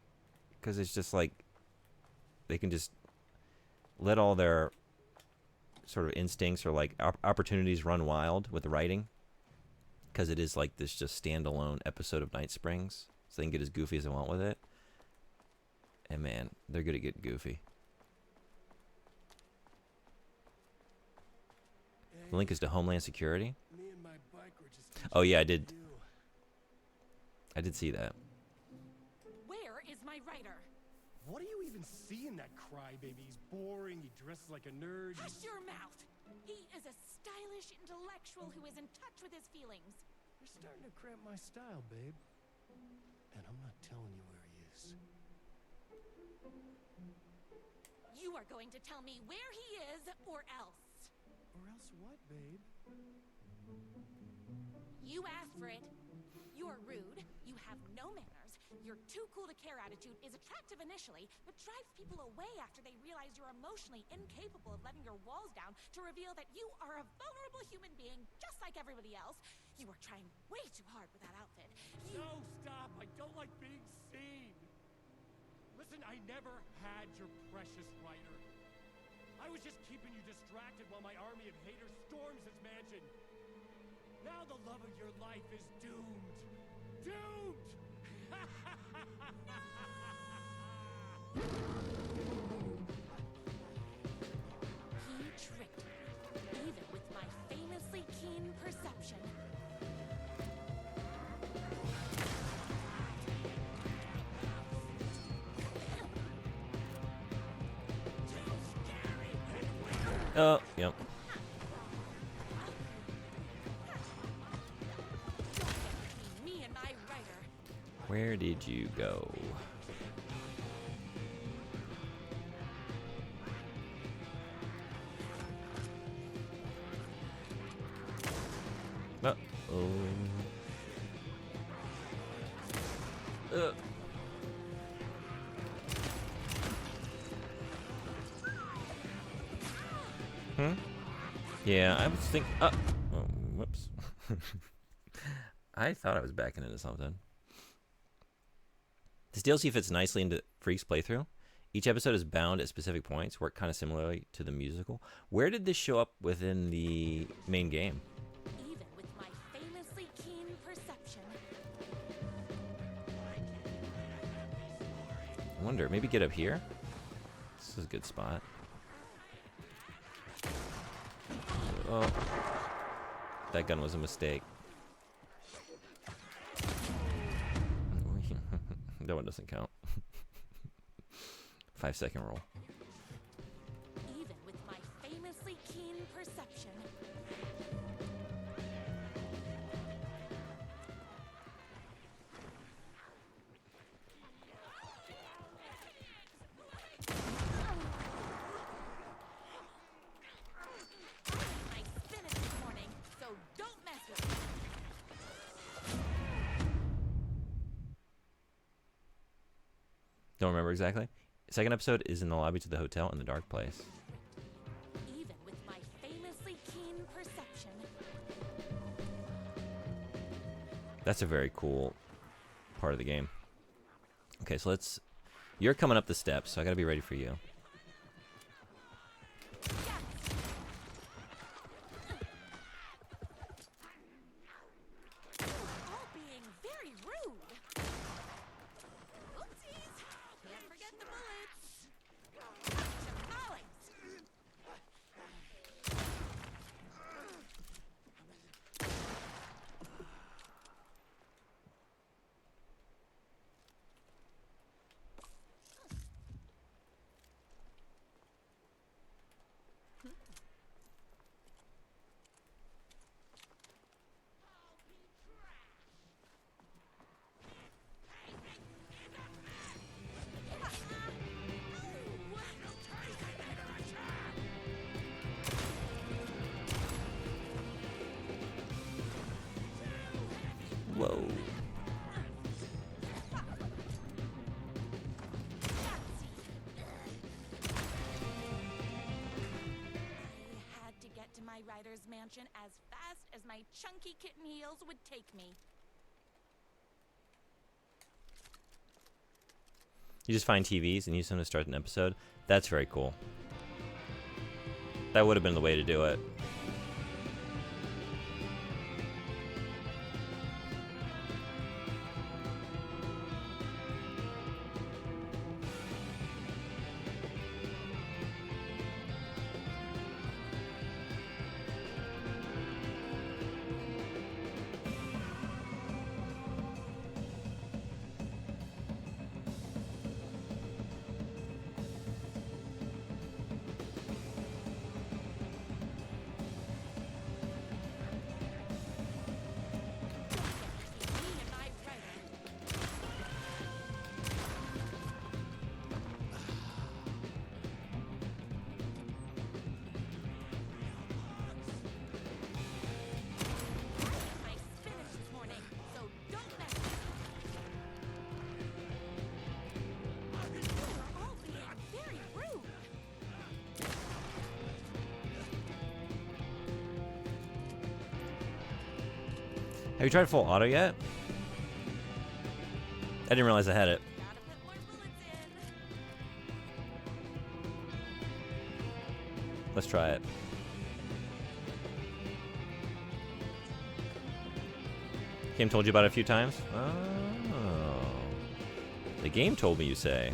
Because it's just like they can just let all their sort of instincts or like opportunities run wild with the writing. Because it is like this just standalone episode of Night Springs. So they can get as goofy as they want with it. And man, they're good at getting goofy. The link is to Homeland Security. Me and my bike were just Oh yeah, I did you. see that. Where is my writer? What do you even see in that crybaby? He's boring, he dresses like a nerd. Hush your mouth! He is a stylish intellectual who is in touch with his feelings. You're starting to cramp my style, babe. And I'm not telling you where he is. You are going to tell me where he is, or else. Or else what, babe? You asked for it. You are rude. You have no manners. Your too cool to care attitude is attractive initially, but drives people away after they realize you're emotionally incapable of letting your walls down to reveal that you are a vulnerable human being just like everybody else. You are trying way too hard with that outfit. No, stop! I don't like being seen! Listen, I never had your precious writer. I was just keeping you distracted while my army of haters storms his mansion. Now the love of your life is doomed. Doomed! He tricked me, even with my famously keen perception. Oh, yep. Me and my writer. Where did you go? Uh-oh. Yeah, I was thinking. Oh, whoops. I thought I was backing into something. This DLC fits nicely into Freak's playthrough. Each episode is bound at specific points, work kind of similarly to the musical. Where did this show up within the main game? Even with my famously keen perception. I wonder, maybe get up here? This is a good spot. Oh, that gun was a mistake. That one doesn't count. 5-second roll. Even with my famously keen perception. I spin it this morning, so don't mess with me. Don't remember exactly. Second episode is in the lobby to the hotel in the dark place. Even with my famously keen perception. That's a very cool part of the game. Okay, so let's... You're coming up the steps, so I gotta be ready for you. All being very rude. Oopsies. Can't forget the bullets. Tamales. my rider's mansion as fast as my chunky kitten heels would take me. You just find TVs and use them to start an episode? That's very cool. That would have been the way to do it. Have you tried full auto yet? I didn't realize I had it. Gotta put more bullets in. Let's try it. Game told you about it a few times? Oh. The game told me, you say.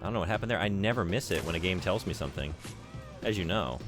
I don't know what happened there. I never miss it when a game tells me something. As you know.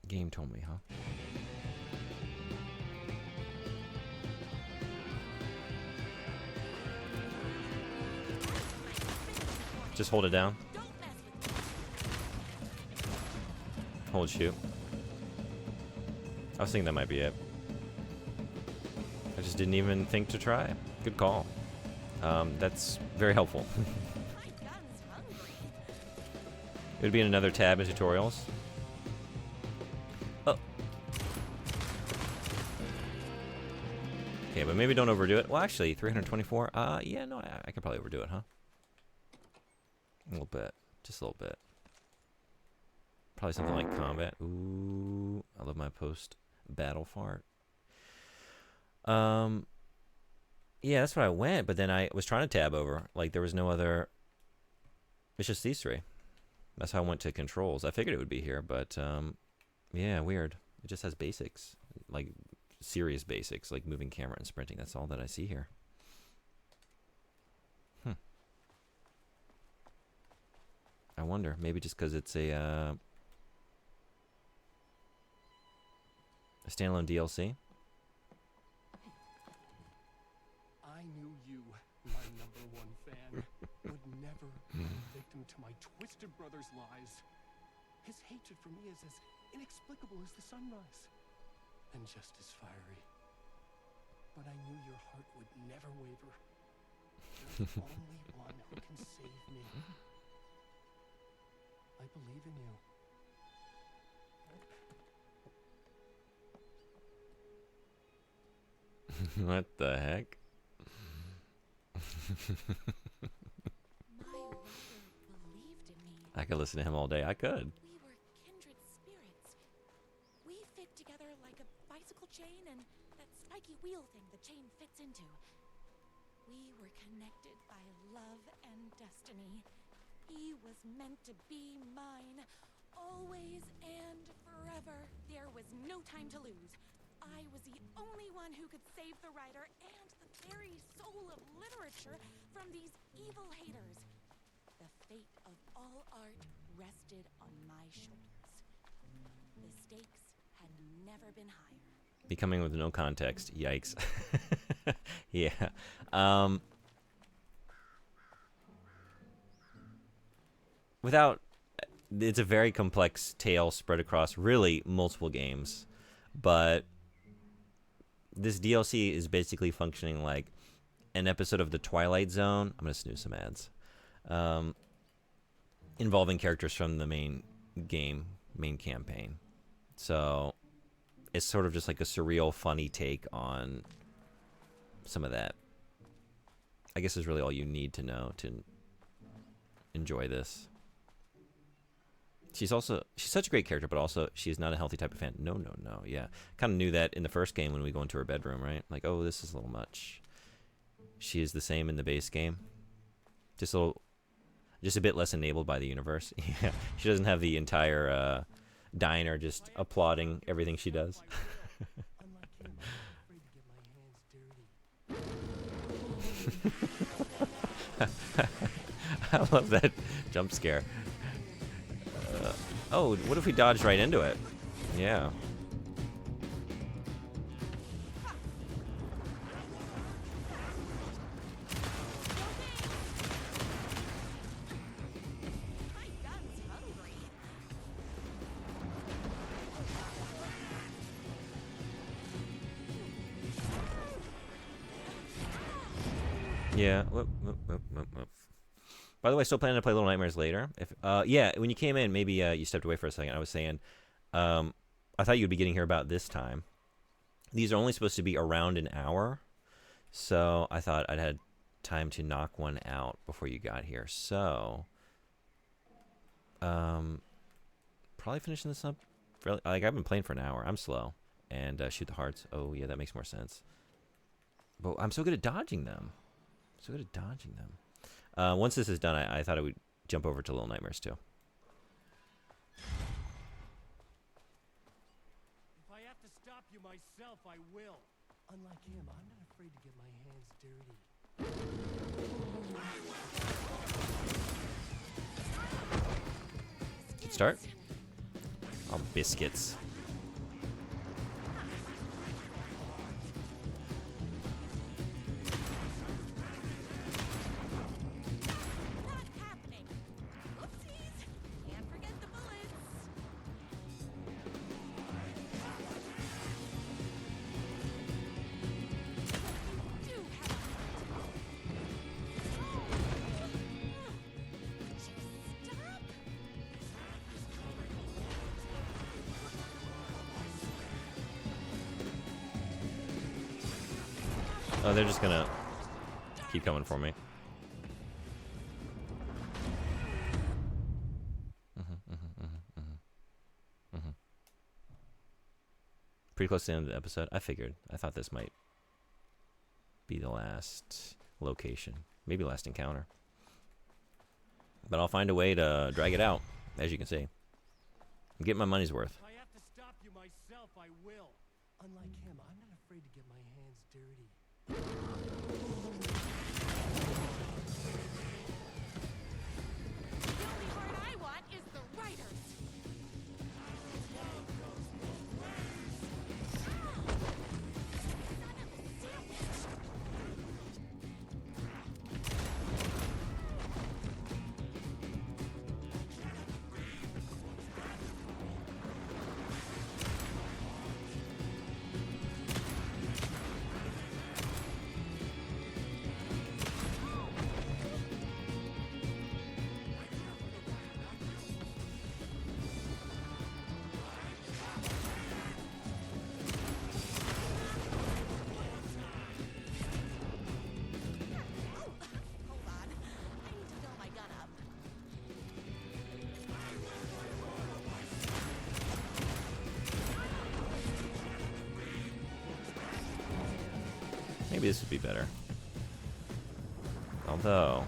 Game told me, huh? Just hold it down. Hold shoot. I was thinking that might be it. I just didn't even think to try. Good call. That's very helpful. It would be in another tab in tutorials. Oh. Okay, but maybe don't overdo it. Well, actually, 324. Yeah, no, I could probably overdo it, huh? A little bit. Just a little bit. Probably something like combat. Ooh, I love my post-battle fart. Yeah, that's what I went, but then I was trying to tab over. Like, there was no other... It's just these three. That's how I went to controls. I figured it would be here, but, yeah, weird. It just has basics. Like, serious basics, like moving camera and sprinting. That's all that I see here. I wonder. Maybe just because it's a standalone DLC? I knew you, my #1 fan, would never be a victim to my twisted brother's lies. His hatred for me is as inexplicable as the sunrise, and just as fiery. But I knew your heart would never waver. You're the only one who can save me. I believe in you. What the heck? My brother believed in me. I could listen to him all day. I could. We were kindred spirits. We fit together like a bicycle chain and that spiky wheel thing the chain fits into. We were connected by love and destiny. He was meant to be mine, always and forever. There was no time to lose. I was the only one who could save the writer and the very soul of literature from these evil haters. The fate of all art rested on my shoulders. The stakes had never been higher. Becoming with no context. Yikes. Yeah. Without, it's a very complex tale spread across really multiple games, but this DLC is basically functioning like an episode of The Twilight Zone. I'm gonna snooze some ads. Involving characters from the main campaign. So it's sort of just like a surreal, funny take on some of that. I guess is really all you need to know to enjoy this. She's such a great character, but also she's not a healthy type of fan. No. Yeah. Kind of knew that in the first game when we go into her bedroom, right? Like, oh, this is a little much. She is the same in the base game. Just a bit less enabled by the universe. Yeah. She doesn't have the entire diner just applauding everything she does. I love that jump scare. Oh, what if we dodged right into it? Yeah. My gun's hungry. Yeah. Whoop. By the way, still planning to play Little Nightmares later. If yeah, when you came in, maybe you stepped away for a second. I was saying, I thought you'd be getting here about this time. These are only supposed to be around an hour, so I thought I'd had time to knock one out before you got here. So, probably finishing this up. Like I've been playing for an hour. I'm slow, and shoot the hearts. Oh yeah, that makes more sense. But I'm so good at dodging them. Once this is done, I thought I would jump over to Little Nightmares too. If I have to stop you myself, I will. Unlike him, I'm not afraid to get my hands dirty. Good start. Oh, biscuits. Oh, they're just gonna keep coming for me. Pretty close to the end of the episode. I figured. I thought this might be the last location. Maybe last encounter. But I'll find a way to drag it out, as you can see. I'm getting my money's worth. If I have to stop you myself, I will. Unlike him, I'm not afraid to get my hands dirty. The only heart I want is the writer's. Hold on. I need to fill my gun up. Maybe this would be better. Although...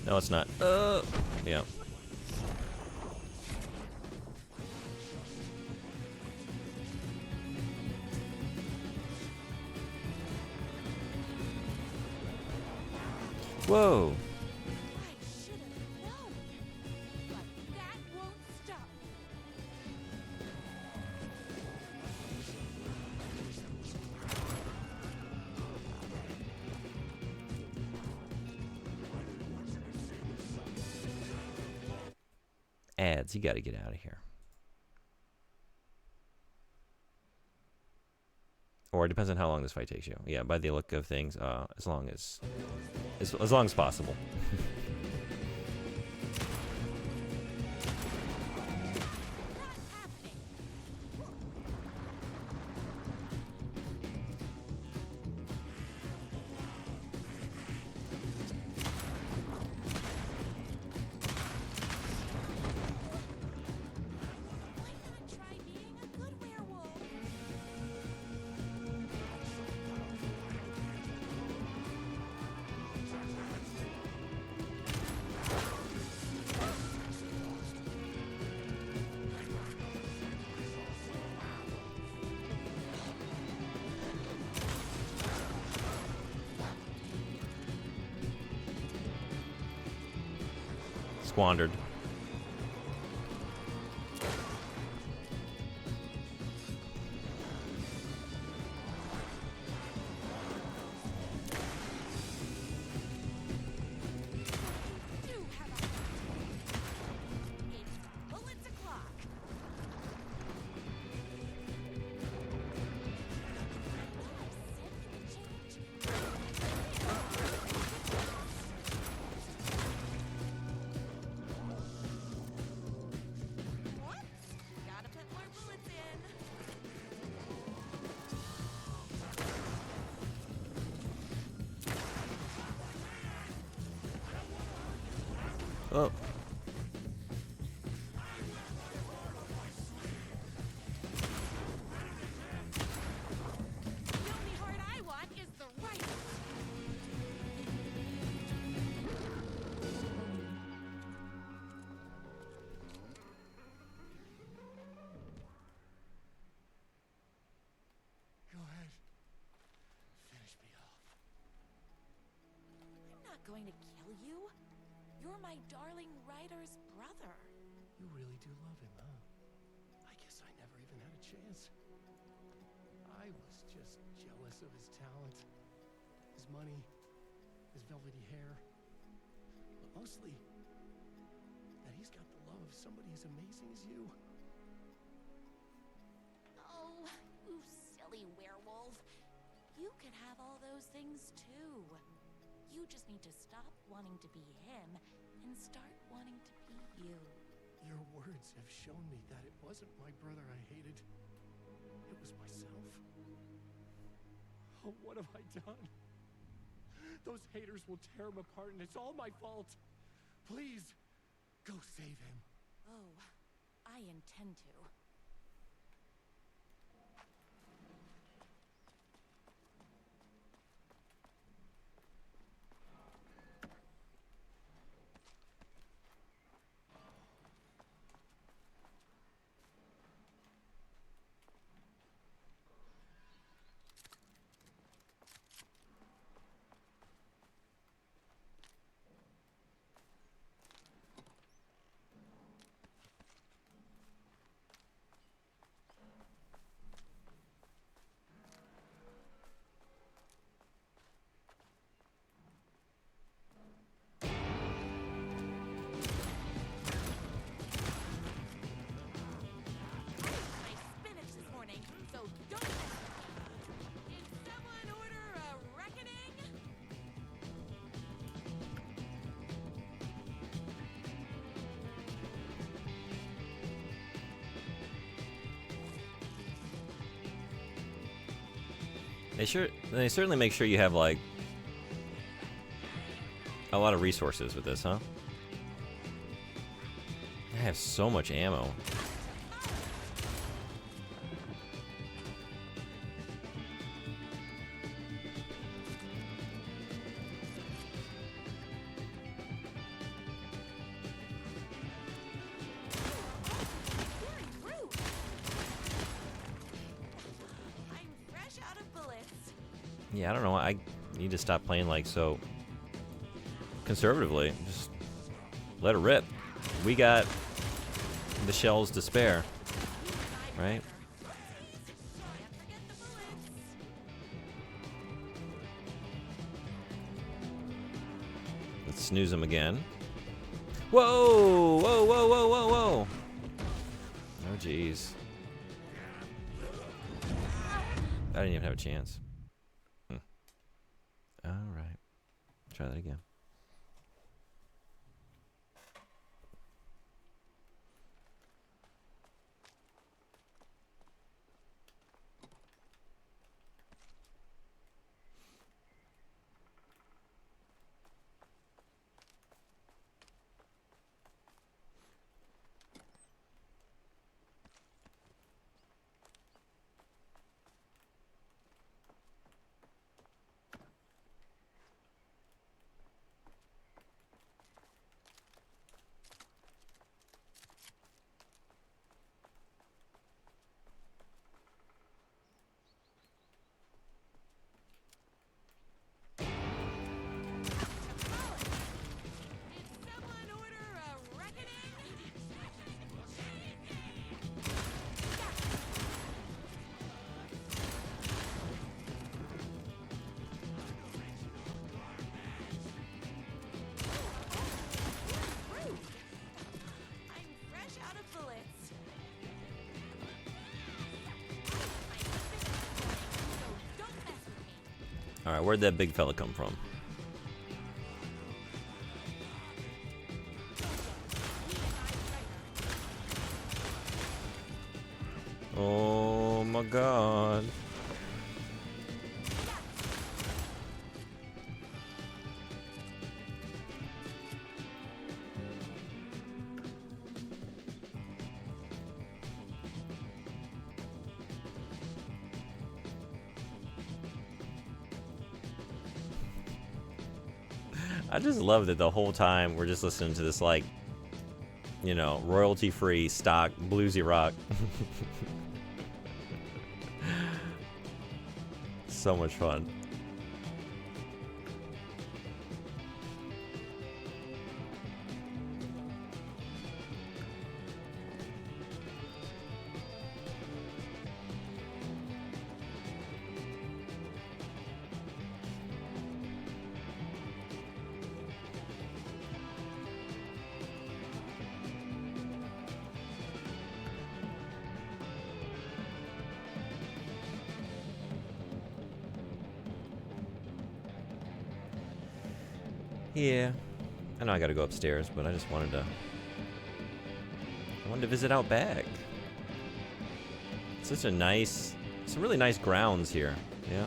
No, it's not. Yeah. Whoa. I should have known. But that won't stop me. Ads, you gotta get out of here. Or it depends on how long this fight takes you. Yeah, by the look of things, as long as possible. Why not try being a good werewolf? Squandered. Do have a It's bullets o'clock. Whoops. Gotta put more bullets in. Oh. The only heart I want is the right. Go ahead. Finish me off. I'm not going to kill you. You're my darling writer's brother. You really do love him, huh? I guess I never even had a chance. I was just jealous of his talent, his money, his velvety hair. But mostly, that he's got the love of somebody as amazing as you. Oh, you silly werewolf. You could have all those things too. You just need to stop wanting to be him and start wanting to be you. Your words have shown me that it wasn't my brother I hated. It was myself. Oh, what have I done? Those haters will tear him apart, and it's all my fault. Please, go save him. Oh, I intend to. They certainly make sure you have like a lot of resources with this, huh? I have so much ammo. Yeah, I don't know. I need to stop playing like so conservatively. Just let it rip. We got the shells to spare, right? Let's snooze them again. Whoa! Whoa, whoa, whoa, whoa, whoa! Oh, jeez. I didn't even have a chance. Alright. Try that again. Alright, where'd that big fella come from? Oh my god. I just love that the whole time we're just listening to this, like, you know, royalty-free stock bluesy rock. So much fun. Yeah, I know I gotta go upstairs, but I just wanted to visit out back. It's such a nice, some really nice grounds here, yeah?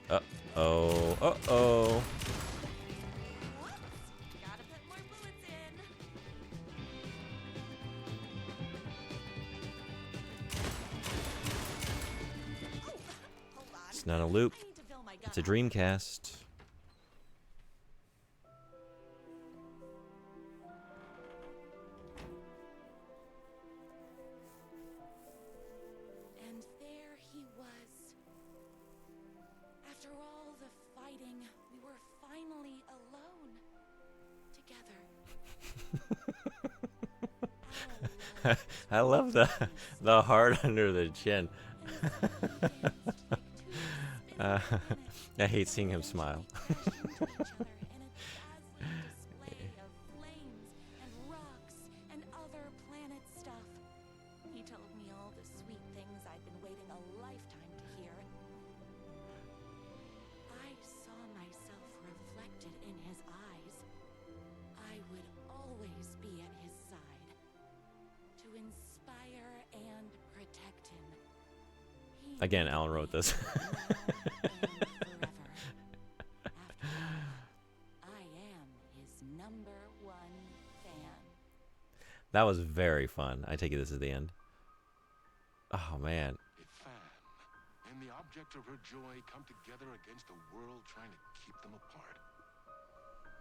Uh-oh, uh-oh. It's not a loop. It's a Dreamcast. And there he was. After all the fighting, we were finally alone. Together. I love the heart under the chin. I hate seeing him smile. He told me all the sweet things I'd been waiting a lifetime to hear. I saw myself reflected Again, Alan wrote this. I am his #1 fan. That was very fun. I take it this is the end. Oh, man. A fan and the object of her joy come together against a world trying to keep them apart.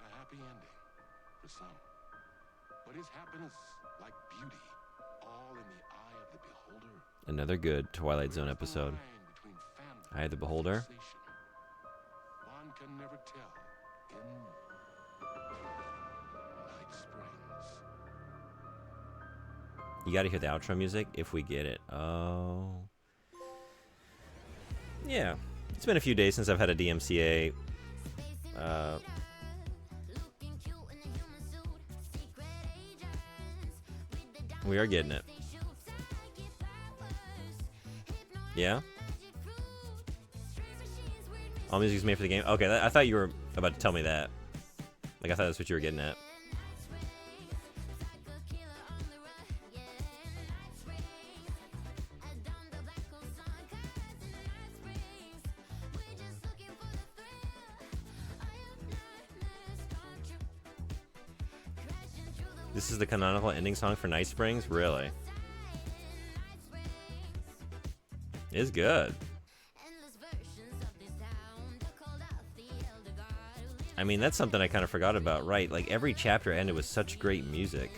A happy ending for some. But is happiness, like beauty, all in the eye of the beholder? Another good Twilight Zone episode. Eye of the Beholder. One can never tell in Night Springs. You got to hear the outro music if we get it. Oh. Yeah. It's been a few days since I've had a DMCA. We are getting it. Yeah? All music is made for the game? Okay, I thought you were about to tell me that. Like, I thought that's what you were getting at. This is the canonical ending song for Night Springs? Really? It's good. I mean, that's something I kind of forgot about, right? Like, every chapter ended with such great music.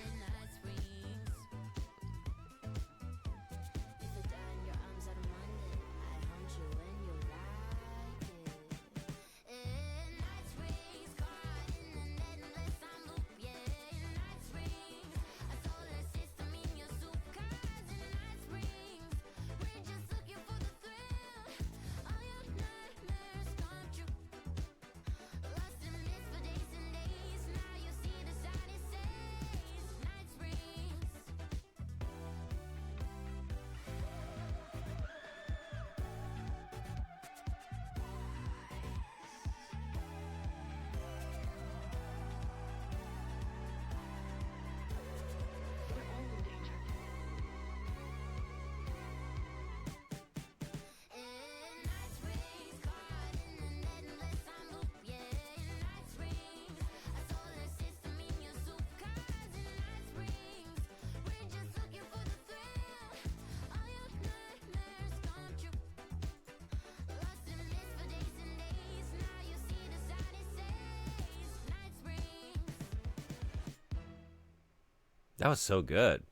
That was so good.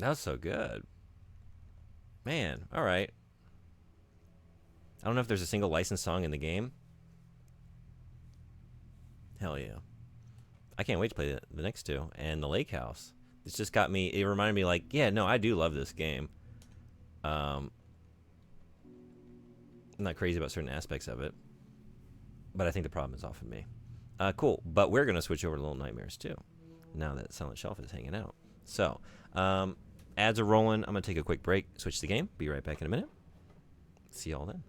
That was so good. Man, all right. I don't know if there's a single licensed song in the game. Hell yeah. I can't wait to play the next two. And the Lake House. It's just got me, it reminded me like, yeah, no, I do love this game. I'm not crazy about certain aspects of it. But I think the problem is often me. Cool. But we're going to switch over to Little Nightmares too. Now that Silent Shelf is hanging out. So, ads are rolling. I'm going to take a quick break, switch the game. Be right back in a minute. See y'all then.